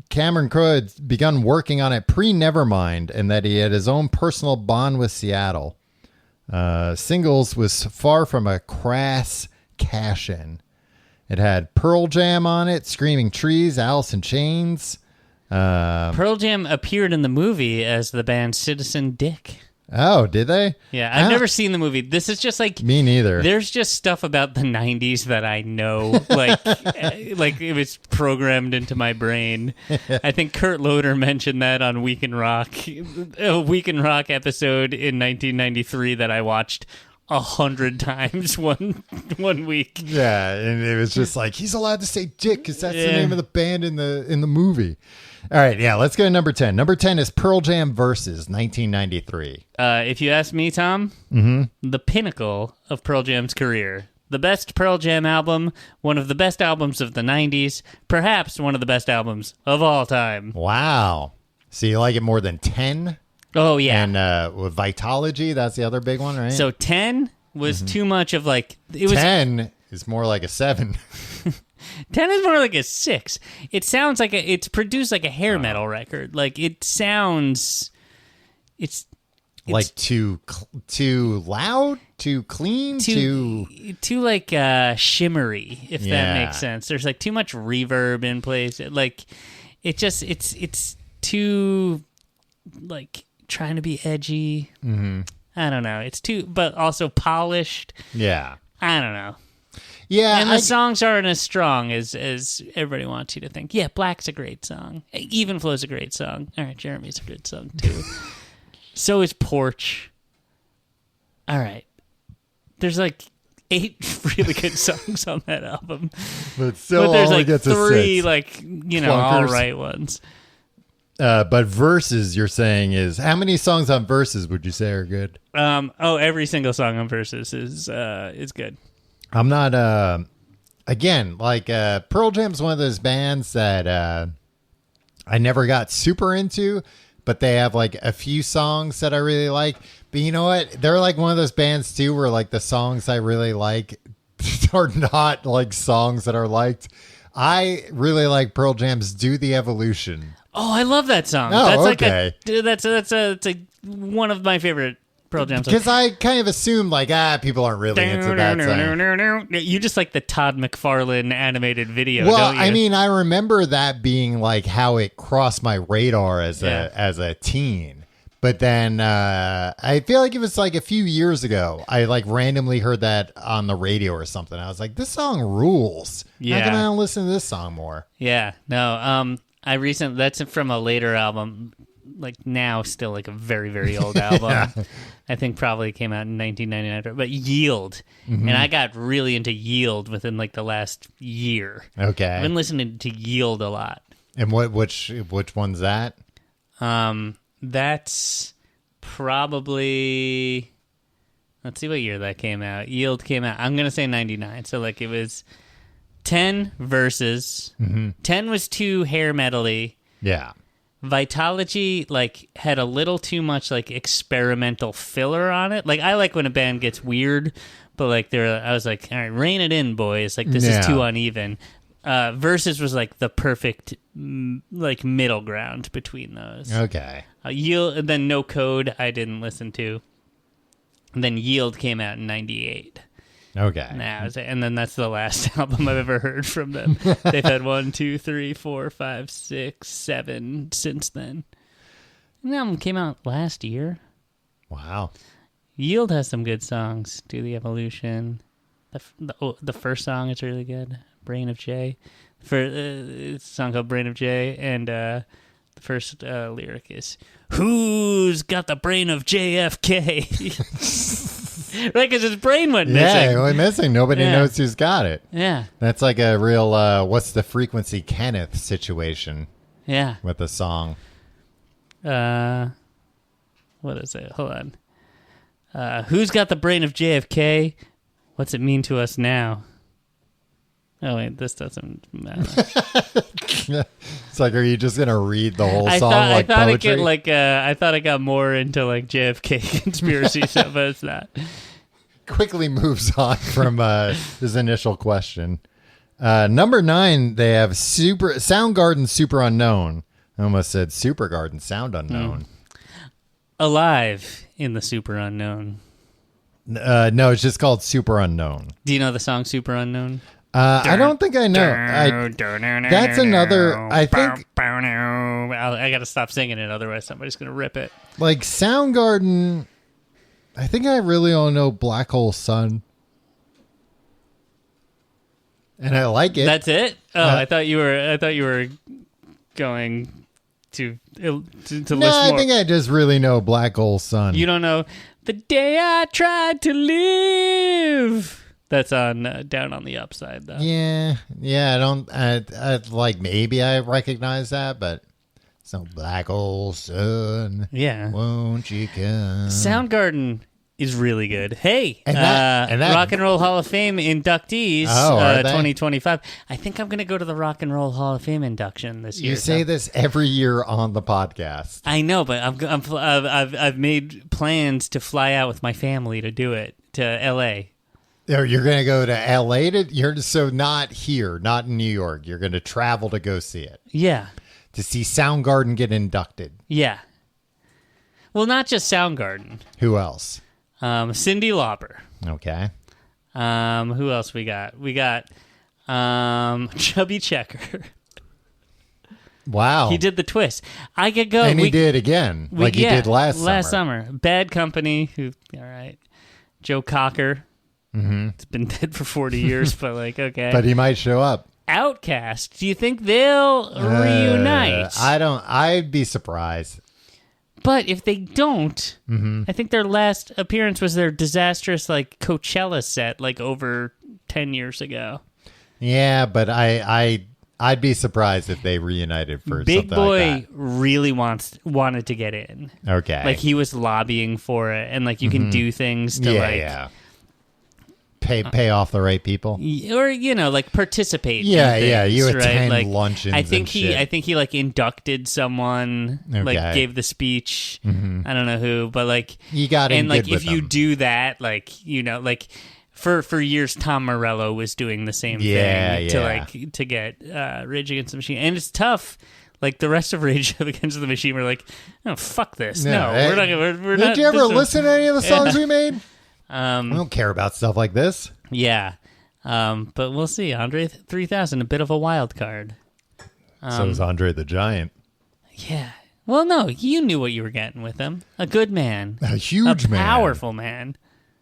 Cameron Crowe had begun working on it pre-Nevermind, and that he had his own personal bond with Seattle. Singles was far from a crass cash-in. It had Pearl Jam on it, Screaming Trees, Alice in Chains.
Pearl Jam appeared in the movie as the band Citizen Dick.
Oh, did they?
Yeah, I've never seen the movie. This is just like...
Me neither.
There's just stuff about the 90s that I know. Like it was programmed into my brain. I think Kurt Loder mentioned that on Week in Rock. A Week in Rock episode in 1993 that I watched 100 times one week.
Yeah, and it was just like, he's allowed to say Dick because that's the name of the band in the movie. All right, yeah, let's go to number 10. Number 10 is Pearl Jam Versus 1993.
If you ask me, Tom, the pinnacle of Pearl Jam's career. The best Pearl Jam album, one of the best albums of the 90s, perhaps one of the best albums of all time.
Wow. So you like it more than 10?
Oh, yeah.
And with Vitology, that's the other big one, right?
So 10 was too much of like...
10 is more like a 7.
10 is more like a 6. It sounds like it's produced like a hair metal record. Like it sounds... It's
like too loud, too clean, too
like shimmery, if that makes sense. There's like too much reverb in place. Like it's too like trying to be edgy. Mm-hmm. I don't know. It's too, but also polished.
Yeah.
I don't know.
Yeah,
and the songs aren't as strong as everybody wants you to think. Yeah, Black's a great song. Even Flow's a great song. All right, Jeremy's a good song too. So is Porch. All right. There's like 8 really good songs on that album.
But still
there's
only
like
gets
3
a 6.
like, you know,
Clunkers.
all right ones.
But Versus, you're saying, is how many songs on Versus would you say are good?
Every single song on Versus is good.
I'm not again, like Pearl Jam's one of those bands that I never got super into, but they have like a few songs that I really like. But you know what? They're like one of those bands too where like the songs I really like are not like songs that are liked. I really like Pearl Jam's Do the Evolution.
Oh, I love that song.
Oh,
that's
okay.
That's one of my favorite Pearl Jam songs.
Because I kind of assumed like, people aren't really into that song.
You just like the Todd McFarlane animated video,
well,
don't you?
I mean, I remember that being like how it crossed my radar as a teen. But then I feel like it was like a few years ago. I like randomly heard that on the radio or something. I was like, this song rules.
Yeah.
How can I listen to this song more?
Yeah. No. That's from a later album. Like now, still like a very, very old album.
Yeah.
I think probably came out in 1999. But Yield, and I got really into Yield within like the last year.
Okay.
I've been listening to Yield a lot.
And which one's that?
That's probably... Let's see what year that came out. Yield came out. I'm gonna say 99. So like it was 10 Versus. 10 was too hair metal-y.
Yeah.
Vitology like had a little too much like experimental filler on it. Like I like when a band gets weird, but like I was like, all right, rein it in, boys. Like this is too uneven. Versus was like the perfect like middle ground between those.
Okay.
Yield, then No Code I didn't listen to. And then Yield came out in 98.
Okay.
And then that's the last album I've ever heard from them. They've had 1, 2, 3, 4, 5, 6, 7 since then. And the album came out last year.
Wow.
Yield has some good songs. Do the Evolution. The first song is really good. Brain of J. It's a song called Brain of J. And the first lyric is, "Who's got the brain of JFK?" Right, because his brain went missing.
Yeah, it went missing. Nobody knows who's got it.
Yeah.
That's like a real what's the frequency Kenneth situation.
Yeah.
With the song.
What is it? Hold on. Who's got the brain of JFK? What's it mean to us now? Oh wait, this doesn't matter.
It's like, are you just gonna read the whole song
I thought
poetry?
I thought it got more into like JFK conspiracy stuff, but it's not.
Quickly moves on from his initial question. Number 9, they have Soundgarden, Super Unknown. I almost said Supergarden, Sound Unknown.
Alive in the Super Unknown.
No, it's just called Super Unknown.
Do you know the song Super Unknown?
I don't think I know. That's another, I think...
I got to stop singing it, otherwise somebody's going to rip it.
Like Soundgarden, I think I really only know Black Hole Sun. And I like it.
That's it? Oh, I thought you were going to list more.
I think I just really know Black Hole Sun.
You don't know The Day I Tried to Live. That's on Down on the Upside, though.
Yeah. I don't. I like maybe I recognize that, but so Black Hole Sun.
Yeah.
Won't you come?
Soundgarden is really good. Hey,
and that
Rock and Roll Hall of Fame inductees,
are they?
2025. I think I'm going to go to the Rock and Roll Hall of Fame induction this year.
You say this every year on the podcast.
I know, but I've made plans to fly out with my family to do it to L.A.
You're going to go to L.A. So not here, not in New York. You're going to travel to go see it.
Yeah.
To see Soundgarden get inducted.
Yeah. Well, not just Soundgarden.
Who else?
Cyndi Lauper.
Okay.
Who else we got? We got Chubby Checker.
Wow.
He did the twist. I could go.
And he did again, like he did last
summer. Bad Company. All right. Joe Cocker. Mm-hmm. It's been dead for 40 years, but like, okay.
But he might show up.
Outcast. Do you think they'll reunite?
I'd be surprised.
But if they don't, I think their last appearance was their disastrous like Coachella set like over 10 years ago.
Yeah, but I'd be surprised if they reunited for
Big
something
Boy
like that.
really wanted to get in.
Okay.
Like he was lobbying for it, and like you can do things to
pay off the right people,
or like participate.
Yeah,
in things,
you
right?
attend
like,
luncheons.
I think he like inducted someone, like gave the speech. I don't know who, but like
you got
and like if
them.
you do that, like like. For years, Tom Morello was doing the same thing to get Rage Against the Machine, and it's tough. Like the rest of Rage Against the Machine were like, "Oh, fuck this! No, we're not. We're
Did
not,
you ever listen to any of the songs we made? We
I
don't care about stuff like this.
Yeah, but we'll see. Andre 3000, a bit of a wild card.
So is Andre the Giant.
Yeah. Well, no, you knew what you were getting with him. A good man,
a huge man,
powerful man.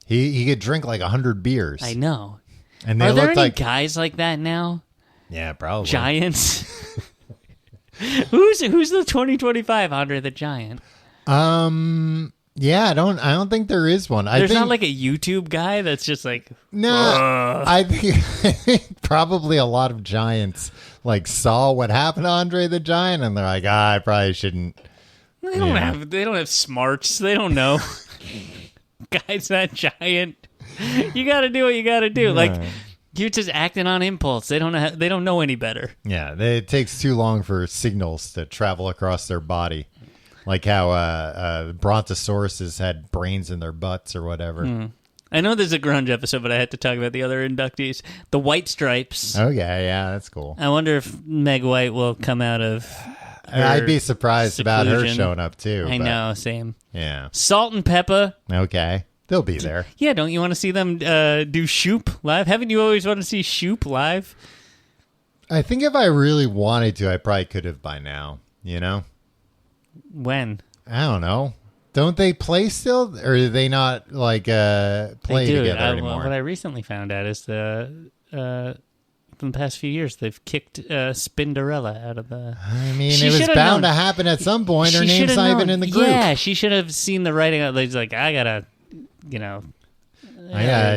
He could drink like 100 beers.
I know.
And they
Are there
looked
any
like
guys like that now?
Yeah, probably.
Giants. Who's the 2025 Andre the Giant?
Yeah, I don't think there is one.
There's not like a YouTube guy that's just like
no. I think probably a lot of giants like saw what happened to Andre the Giant and they're like, I probably shouldn't.
They don't have smarts. They don't know. Guy's that giant. You got to do what you got to do. Like you're just acting on impulse. They don't know any better.
Yeah, it takes too long for signals to travel across their body. Like how brontosauruses had brains in their butts or whatever.
I know there's a grunge episode, but I had to talk about the other inductees. The White Stripes.
Oh, yeah, that's cool.
I wonder if Meg White will come out of
I'd be surprised about her
seclusion.
showing up, too.
I
but,
know, same.
Yeah.
Salt and Pepper.
Okay. They'll be there.
Yeah, don't you want to see them do Shoop live? Haven't you always wanted to see Shoop live?
I think if I really wanted to, I probably could have by now, you know?
When?
I don't know. Don't they play still? Or do they not, like, play together anymore?
What I recently found out is from the past few years, they've kicked Spinderella out of the...
I mean, it was bound to happen at some point. Her name's not even in the group.
Yeah, she should have seen the writing. She's like, I gotta,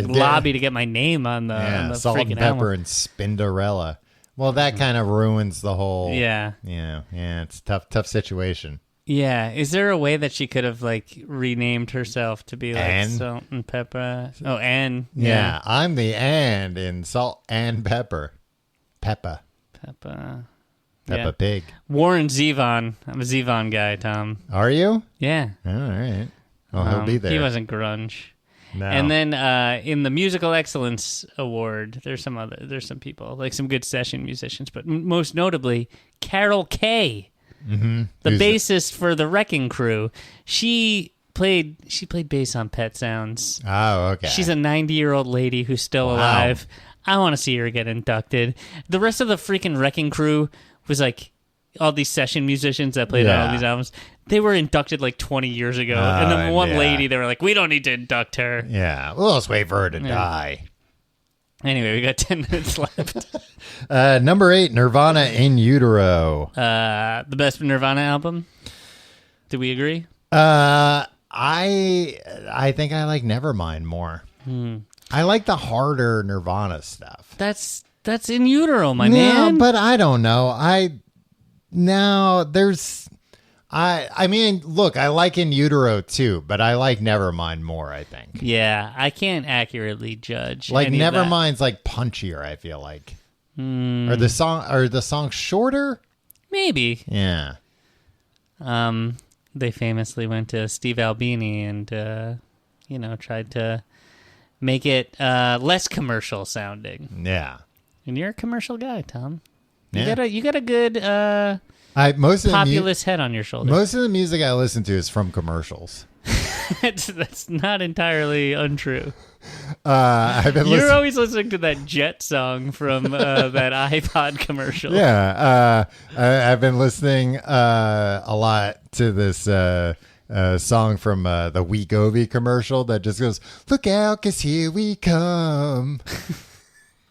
lobby to get my name on the
Salt
freaking
and Pepper
album.
and Spinderella. Well, that kind of ruins the whole...
Yeah.
Yeah, it's a tough situation.
Yeah, is there a way that she could have renamed herself to be like
Ann?
Salt and Pepper? Oh, Ann.
Yeah, I'm the and in Salt and Pepper. Peppa Pig.
Warren Zevon. I'm a Zevon guy, Tom.
Are you?
Yeah.
All right. Well, he'll be there.
He wasn't grunge.
No.
And then in the Musical Excellence Award, there's some people, like some good session musicians, but most notably Carol Kay, the bassist for the Wrecking Crew. She played bass on Pet Sounds.
Oh, okay.
She's a 90-year-old lady who's still alive. I want to see her get inducted. The rest of the freaking Wrecking Crew was like all these session musicians that played on all these albums. They were inducted 20 years ago. And then one lady, they were like, we don't need to induct her.
Yeah, we'll just wait for her to die.
Anyway, we got 10 minutes left.
Number 8, Nirvana in Utero.
The best Nirvana album? Do we agree?
I think I like Nevermind more. I like the harder Nirvana stuff.
That's in Utero, my man.
But I don't know. I mean, look, I like In Utero too, but I like Nevermind more, I think.
Yeah, I can't accurately judge.
Like Nevermind's punchier, I feel like. Are the songs shorter?
Maybe.
Yeah.
They famously went to Steve Albini and tried to make it less commercial sounding.
Yeah.
And you're a commercial guy, Tom.
Yeah.
You got a good populist head on your shoulder.
Most of the music I listen to is from commercials.
That's not entirely untrue.
You're
always listening to that Jet song from that iPod commercial.
Yeah, I've been listening a lot to this song from the Wegovy commercial that just goes, "Look out, 'cause here we come."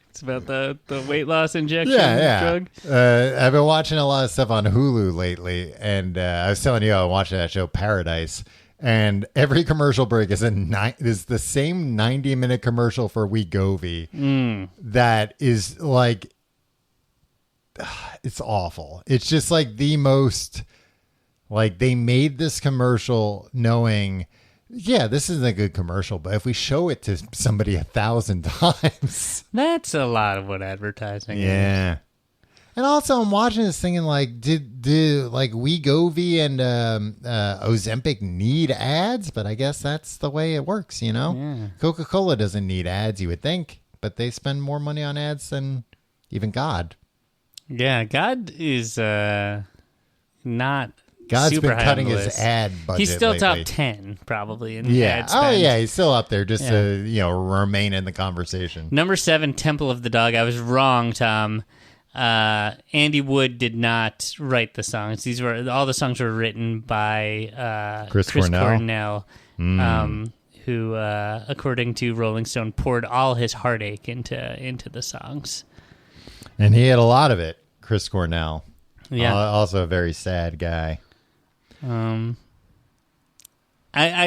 It's about the weight loss injection drug.
I've been watching a lot of stuff on Hulu lately, and I was telling you I was watching that show Paradise, and every commercial break is the same 90-minute commercial for Wegovy that is it's awful. It's just the most they made this commercial knowing, yeah, this isn't a good commercial, but if we show it to somebody 1,000 times,
that's a lot of what advertising is.
Yeah. And also, I'm watching this thinking, did Wegovy and Ozempic need ads? But I guess that's the way it works, you know?
Yeah.
Coca-Cola doesn't need ads, you would think, but they spend more money on ads than even God.
Yeah, God is not.
God's
super
been cutting
high on the
his
list.
ad budget.
He's still
lately.
top 10 probably in
Yeah.
ad spend.
Oh yeah, he's still up there just to remain in the conversation.
Number 7, Temple of the Dog. I was wrong, Tom. Andy Wood did not write the songs. All the songs were written by Chris Cornell, who, according to Rolling Stone, poured all his heartache into the songs.
And he had a lot of it, Chris Cornell.
Yeah.
Also a very sad guy.
I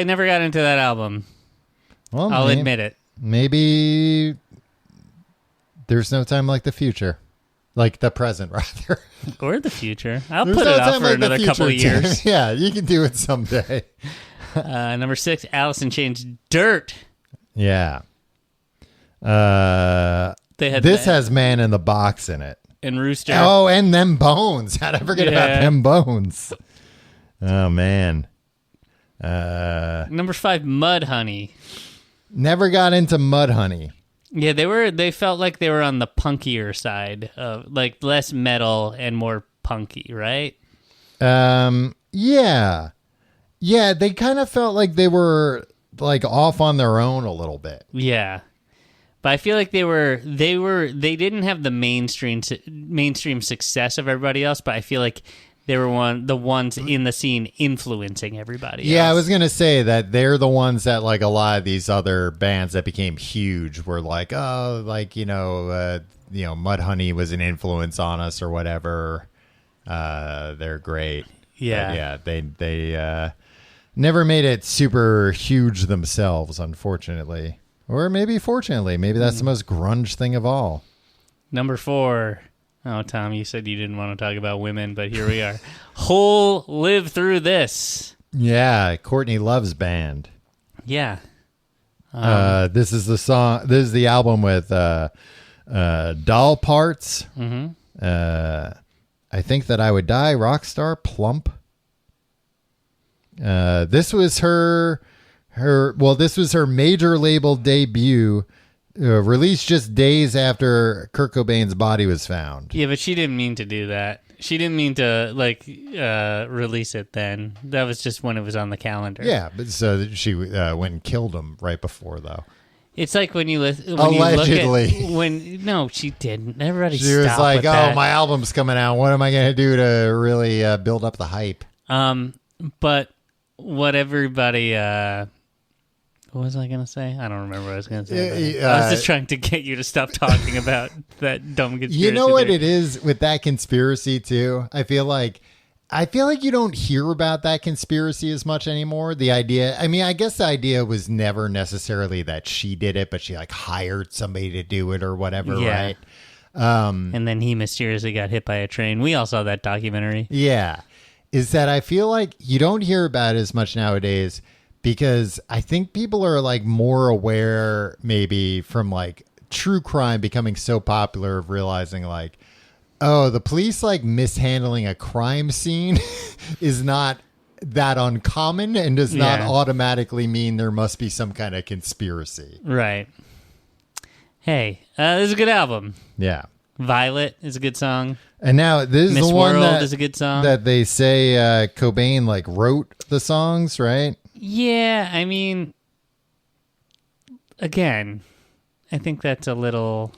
never got into that album.
Well,
I'll admit it.
Maybe there's no time like the future. Like the present, rather.
Or the future. I'll put it off for another couple of years.
Yeah, you can do it someday.
Number 6, Alice in Chains, Dirt.
Yeah.
This
has Man in the Box in it.
And Rooster.
Oh, and Them Bones. How'd I forget about Them Bones? Oh, man.
Number 5, Mudhoney.
Never got into Mudhoney.
Yeah, they felt like they were on the punkier side of like less metal and more punky, right?
Yeah. Yeah, they kind of felt like they were like off on their own a little bit.
Yeah. But I feel like they didn't have the mainstream success of everybody else, but I feel like they were the ones in the scene influencing everybody else.
I was going to say that they're the ones that like a lot of these other bands that became huge were like, oh, like, Mudhoney was an influence on us or whatever. They're great.
Yeah.
But yeah, they never made it super huge themselves, unfortunately. Or maybe fortunately. Maybe that's the most grunge thing of all.
Number 4. Oh, Tom, you said you didn't want to talk about women, but here we are. Whole Live Through This.
Yeah, Courtney Love's band.
Yeah.
This is the song. This is the album with Doll Parts.
Mm-hmm.
I Think That I Would Die, Rockstar, Plump. This was her major label debut, released just days after Kurt Cobain's body was found.
Yeah, but she didn't mean to do that. She didn't mean to release it then. That was just when it was on the calendar.
Yeah, but so she went and killed him right before, though.
It's like when you listen.
Allegedly.
No, she didn't. Everybody
She was
stop
like,
with
"Oh,
that.
my album's coming out. What am I going to do to really build up the hype?"
But what everybody. What was I going to say? I don't remember what I was going to say. I was just trying to get you to stop talking about that dumb conspiracy.
You know what
theory.
it is with that conspiracy, too? I feel like you don't hear about that conspiracy as much anymore. The idea, I mean, I guess the idea was never necessarily that she did it, but she like hired somebody to do it or whatever, right?
And then he mysteriously got hit by a train. We all saw that documentary.
Yeah. Is that I feel like you don't hear about it as much nowadays because I think people are like more aware maybe from like true crime becoming so popular of realizing like, oh, the police like mishandling a crime scene is not that uncommon and does not automatically mean there must be some kind of conspiracy.
Right. Hey, this is a good album.
Yeah.
Violet is a good song.
And now this is
Miss
the one
World is a good song.
that they say Cobain like wrote the songs, right?
Yeah, I mean, again, I think that's a little.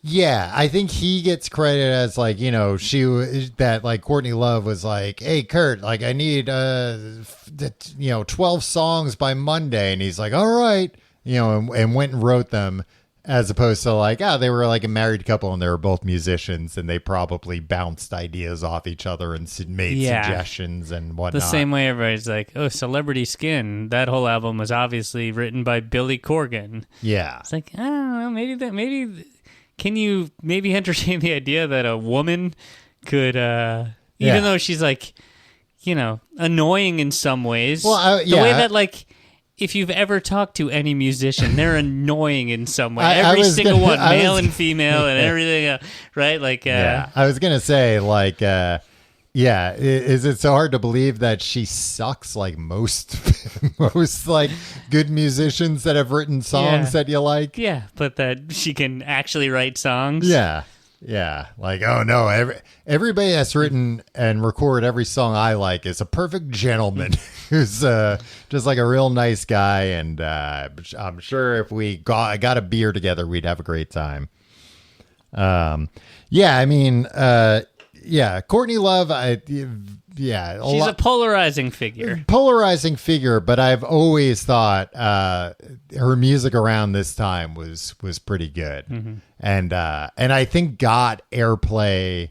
Yeah, I think he gets credit as like, that Courtney Love was like, "Hey Kurt, like I need 12 songs by Monday," and he's like, "All right," and went and wrote them. As opposed to like, they were like a married couple and they were both musicians and they probably bounced ideas off each other and made suggestions and whatnot.
The same way everybody's like, oh, Celebrity Skin. That whole album was obviously written by Billy Corgan.
Yeah.
It's like, I don't know, maybe can you maybe entertain the idea that a woman could, even though she's like, annoying in some ways.
Well,
the way that like, if you've ever talked to any musician, they're annoying in some way. Every single one, male and female and everything, right? Like,
I was going to say, like, is it so hard to believe that she sucks like most like good musicians that have written songs that you like?
Yeah, but that she can actually write songs.
Yeah. Yeah, like, oh no, everybody that's written and recorded every song I like is a perfect gentleman who's just like a real nice guy, and I'm sure if we got a beer together, we'd have a great time. Courtney Love,
she's a polarizing figure.
But I've always thought her music around this time was pretty good, and I think got airplay,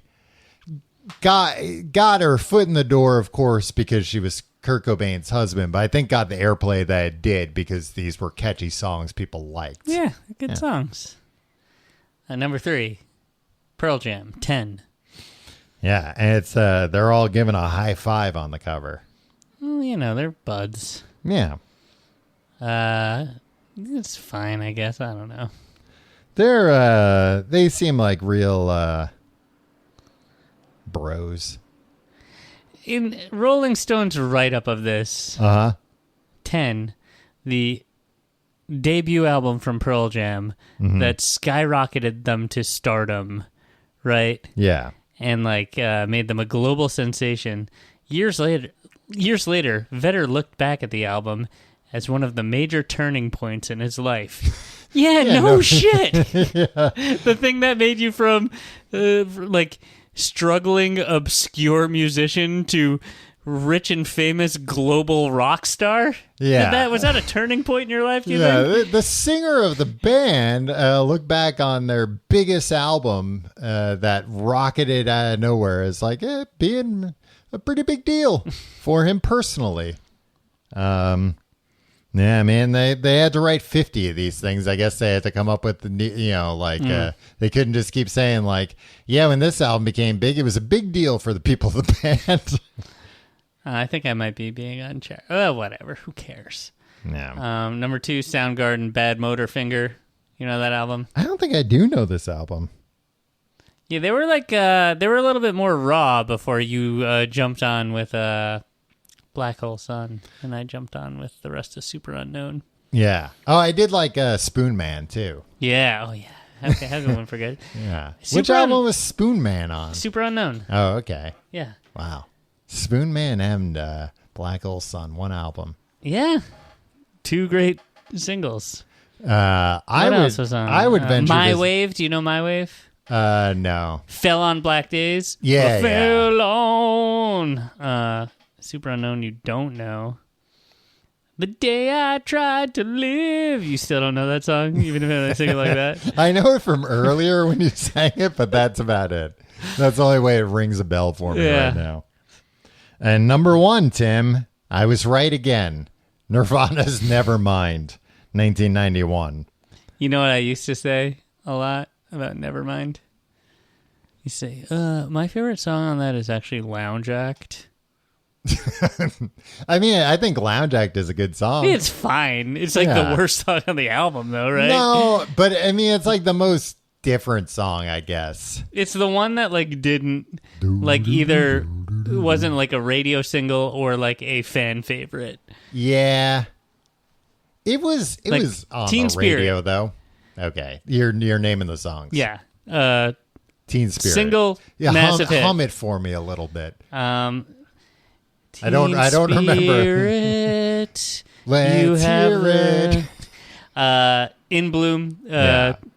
got her foot in the door, of course, because she was Kurt Cobain's husband. But I think got the airplay that it did because these were catchy songs people liked.
Yeah, good songs. Number 3, Pearl Jam, 10.
Yeah, and it's they're all giving a high five on the cover.
Well, they're buds.
Yeah.
It's fine, I guess. I don't know.
They seem like real bros.
In Rolling Stone's write-up of this, 10, the debut album from Pearl Jam that skyrocketed them to stardom, right?
Yeah.
And like made them a global sensation. Years later, Vedder looked back at the album as one of the major turning points in his life. No shit. The thing that made you from like struggling obscure musician to rich and famous global rock star?
Yeah.
Was that a turning point in your life, do you think?
The singer of the band looked back on their biggest album that rocketed out of nowhere as like being a pretty big deal for him personally. Yeah, man, they had to write 50 of these things. I guess they had to come up with, they couldn't just keep saying like, when this album became big, it was a big deal for the people of the band.
I think I might be being unchecked. Oh, whatever. Who cares?
Yeah.
Number 2, Soundgarden, Bad Motor Finger. You know that album?
I don't think I do know this album.
Yeah, they were like they were a little bit more raw before you jumped on with Black Hole Sun, and I jumped on with the rest of Super Unknown.
Yeah. Oh, I did like Spoon Man too.
Yeah. Oh, yeah. Okay, how could one forget?
Yeah. Which album was Spoon Man on?
Super Unknown.
Oh, okay.
Yeah.
Wow. Spoon Man and Black Hole Sun, one album.
Yeah. 2 great singles.
What else
was on?
I would venture
My Wave. Do you know My Wave?
No.
Fell on Black Days.
Yeah.
Fell on. Super Unknown. You don't know. The Day I Tried to Live. You still don't know that song, even if I sing it like that.
I know it from earlier when you sang it, but that's about it. That's the only way it rings a bell for me right now. And number 1, Tim, I was right again. Nirvana's Nevermind, 1991.
You know what I used to say a lot about Nevermind? You say, my favorite song on that is actually Lounge Act.
I mean, I think Lounge Act is a good song.
It's fine. It's like the worst song on the album, though, right?
No, but I mean, it's like the most different song, I guess.
It's the one that like didn't like either wasn't like a radio single or like a fan favorite.
Yeah, it was on
Teen
the radio
Spirit.
though. Okay, you're naming the songs.
Yeah,
Teen Spirit
single, massive hit.
Hum it for me a little bit.
Teen
I don't remember.
Let's
hear it.
In Bloom,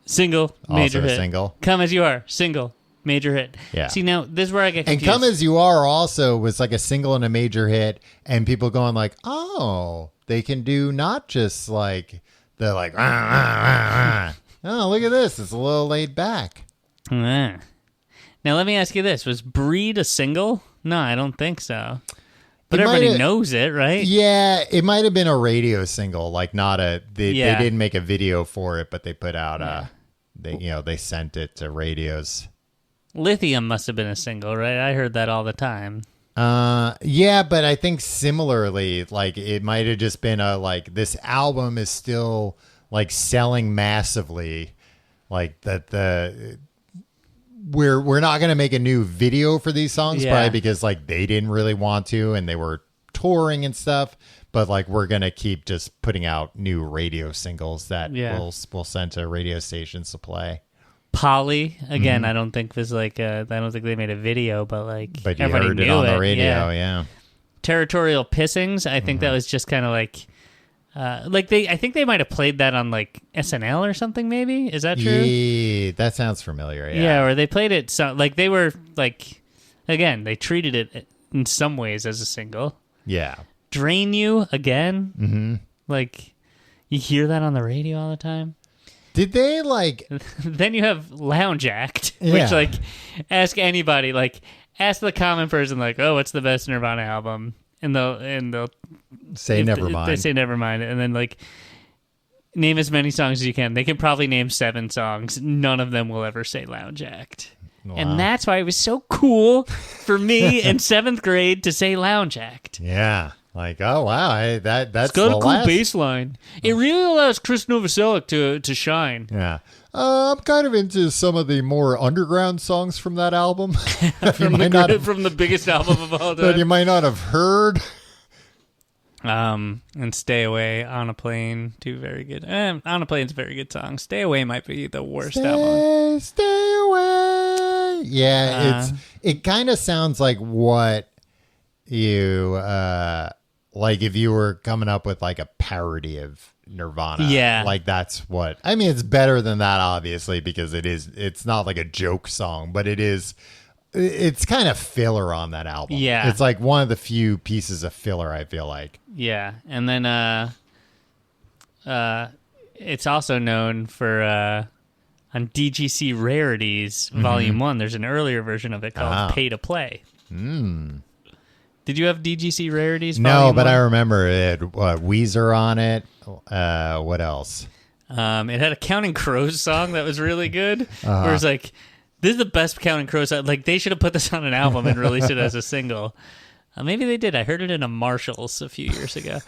single, major
Also a
hit.
single.
Come As You Are, single, major hit.
Yeah.
See, now, this is where I get
And
confused.
Come As You Are also was like a single and a major hit, and people going like, oh, they can do not just like, they're like, oh, look at this. It's a little laid back.
Now, let me ask you this. Was Breed a single? No, I don't think so. But everybody knows it, right?
Yeah, it might have been a radio single, like not a. They didn't make a video for it, but they put out they sent it to radios.
Lithium must have been a single, right? I heard that all the time.
Yeah, but I think similarly, like it might have just been this album is still like selling massively, like that we're not going to make a new video for these songs probably because like they didn't really want to and they were touring and stuff, but like we're going to keep just putting out new radio singles that we'll send to radio stations to play. Polly
again, I don't think was like I don't think they made a video, but
you
everybody
heard
knew
it on the radio. Yeah.
Territorial Pissings, I think that was just kind of like I think they might have played that on like SNL or something. Maybe is that true?
Yeah, that sounds familiar.
Yeah, or they played it. So like they were like, again, they treated it in some ways as a single.
Yeah.
Drain You again. Mm-hmm. Like you hear that on the radio all the time.
Did they like?
Then you have Lounge Act, which like ask anybody, like ask the common person, like, oh, what's the best Nirvana album? And they'll
say Nevermind.
They say Nevermind, and then like name as many songs as you can. They can probably name 7 songs. None of them will ever say Lounge Act. Wow. And that's why it was so cool for me in 7th grade to say Lounge Act.
Yeah. Like, oh, wow. That's
it's got a cool bass line. It really allows Chris Novoselic to shine.
Yeah. I'm kind of into some of the more underground songs from that album.
from the biggest album of all time.
That you might not have heard.
And Stay Away, On a Plane, two very good. On a Plane's a very good song. Stay Away might be the worst album.
Stay away. Yeah, it kind of sounds like what you like if you were coming up with like a parody of Nirvana.
Yeah.
Like that's what I mean. It's better than that, obviously, because it's not like a joke song, but it's kind of filler on that album.
Yeah.
It's like one of the few pieces of filler, I feel like.
Yeah. And then it's also known for on DGC Rarities Volume 1, there's an earlier version of it called Pay to Play. Did you have DGC Rarities Volume 1?
No, but I remember it had Weezer on it. What else?
It had a Counting Crows song that was really good. Where it's like, this is the best Counting Crows song. Like, they should have put this on an album and released it as a single. Maybe they did. I heard it in a Marshalls a few years ago.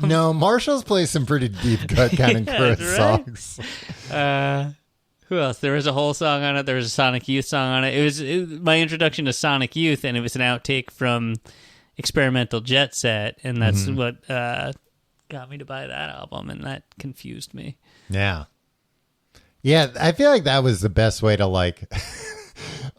No, Marshalls plays some pretty deep cut Counting Crows songs.
Who else? There was a whole song on it. There was a Sonic Youth song on it. It was my introduction to Sonic Youth, and it was an outtake from Experimental Jet Set, and that's what got me to buy that album, and that confused me.
Yeah. Yeah, I feel like that was the best way to like...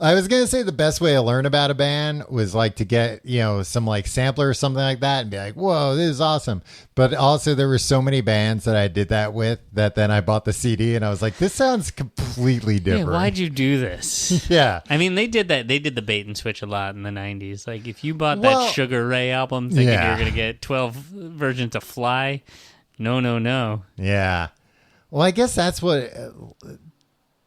I was going to say the best way to learn about a band was like to get, some like sampler or something like that and be like, whoa, this is awesome. But also there were so many bands that I did that with that then I bought the CD and I was like, this sounds completely different.
Yeah, why'd you do this?
Yeah.
I mean, they did that. They did the bait and switch a lot in the 90s. Like if you bought that Sugar Ray album thinking you were going to get 12 versions of Fly, no.
Yeah. Well, I guess that's what...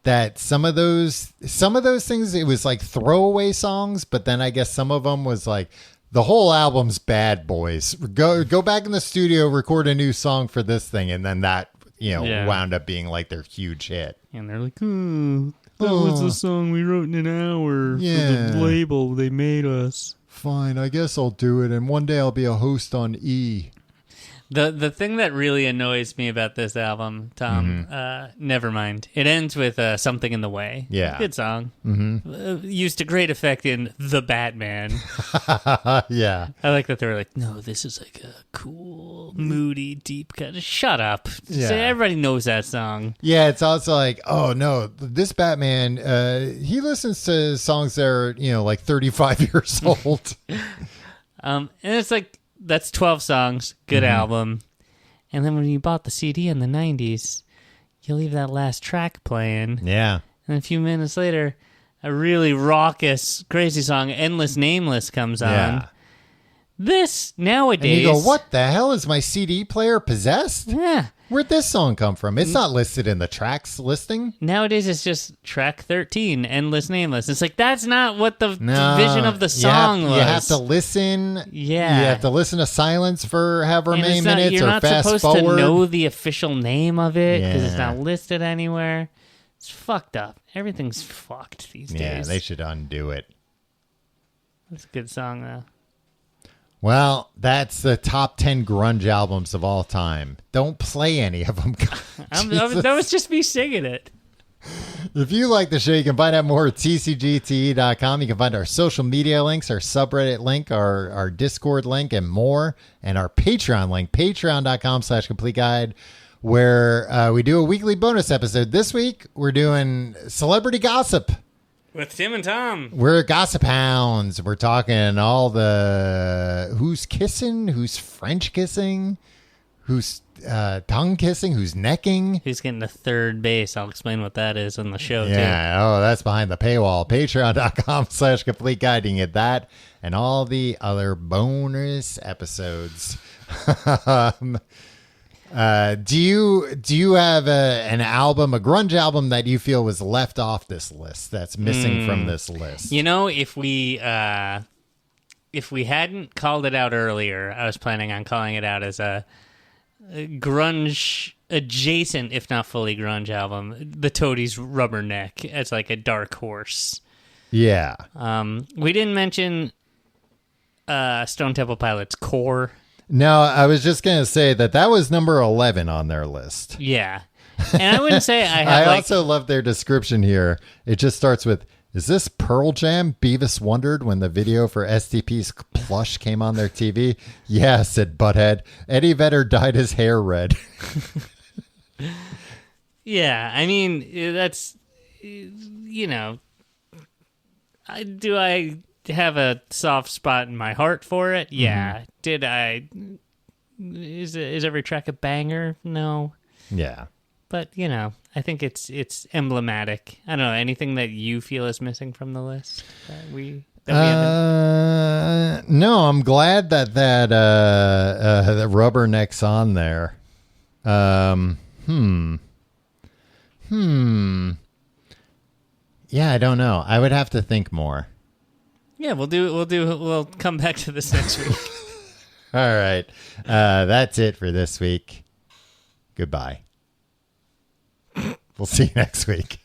that some of those things, it was like throwaway songs, but then I guess some of them was like the whole album's bad, boys. Go back in the studio, record a new song for this thing, and then that wound up being like their huge hit.
And they're like, that was the song we wrote in an hour for the label they made us.
Fine, I guess I'll do it, and one day I'll be a host on E.
The thing that really annoys me about this album, Tom, never mind. It ends with Something in the Way.
Yeah.
Good song. Used to great effect in The Batman.
Yeah.
I like that they were like, no, this is like a cool, moody, deep kind of... Shut up.
Yeah.
So everybody knows that song.
Yeah, it's also like, oh, no, this Batman, he listens to songs that are, like 35 years old.
And it's like... That's 12 songs, good album. And then when you bought the CD in the 90s, you leave that last track playing.
Yeah.
And a few minutes later, a really raucous, crazy song, Endless Nameless, comes on.
Yeah.
This, nowadays...
And you go, what the hell? Is my CD player possessed?
Yeah.
Where'd this song come from? It's not listed in the tracks listing.
Nowadays, it's just track 13, Endless Nameless. It's like, that's not what the vision of the song was.
You have to listen.
Yeah.
You have to listen to silence for however many minutes
you're
or
not
fast
supposed
forward.
to know the official name of it because it's
Yeah.
not listed anywhere. It's fucked up. Everything's fucked these days.
Yeah, they should undo it.
That's a good song, though.
Well, that's the top 10 grunge albums of all time. Don't play any of them.
That was just me singing it.
If you like the show, you can find out more at tcgte.com. You can find our social media links, our subreddit link, our Discord link, and more. And our Patreon link, patreon.com/complete guide, where we do a weekly bonus episode. This week, we're doing celebrity gossip.
With Tim and Tom.
We're gossip hounds. We're talking all the who's kissing, who's French kissing, who's tongue kissing, who's necking.
Who's getting the third base. I'll explain what that is on the show, too.
Yeah, oh, that's behind the paywall. Patreon.com/complete guide. You can get that and all the other bonus episodes. Do you have an album, a grunge album that you feel was left off this list, that's missing from this list?
You know, if we hadn't called it out earlier, I was planning on calling it out as a grunge adjacent, if not fully grunge album, the Toadies Rubberneck as like a dark horse.
Yeah.
We didn't mention Stone Temple Pilots' Core.
No, I was just going to say that was number 11 on their list.
Yeah. And I wouldn't say I have
I also love their description here. It just starts with, Is this Pearl Jam? Beavis wondered when the video for STP's Plush came on their TV. Yeah, said Butthead. Eddie Vedder dyed his hair red.
Yeah, I mean, that's, do I have a soft spot in my heart for it? Yeah. Mm-hmm. Did I? Is every track a banger? No.
Yeah.
But, I think it's emblematic. I don't know, anything that you feel is missing from the list that we haven't?
No, I'm glad that the Rubberneck's on there. Yeah, I don't know. I would have to think more.
Yeah, we'll come back to this next week.
All right. That's it for this week. Goodbye. We'll see you next week.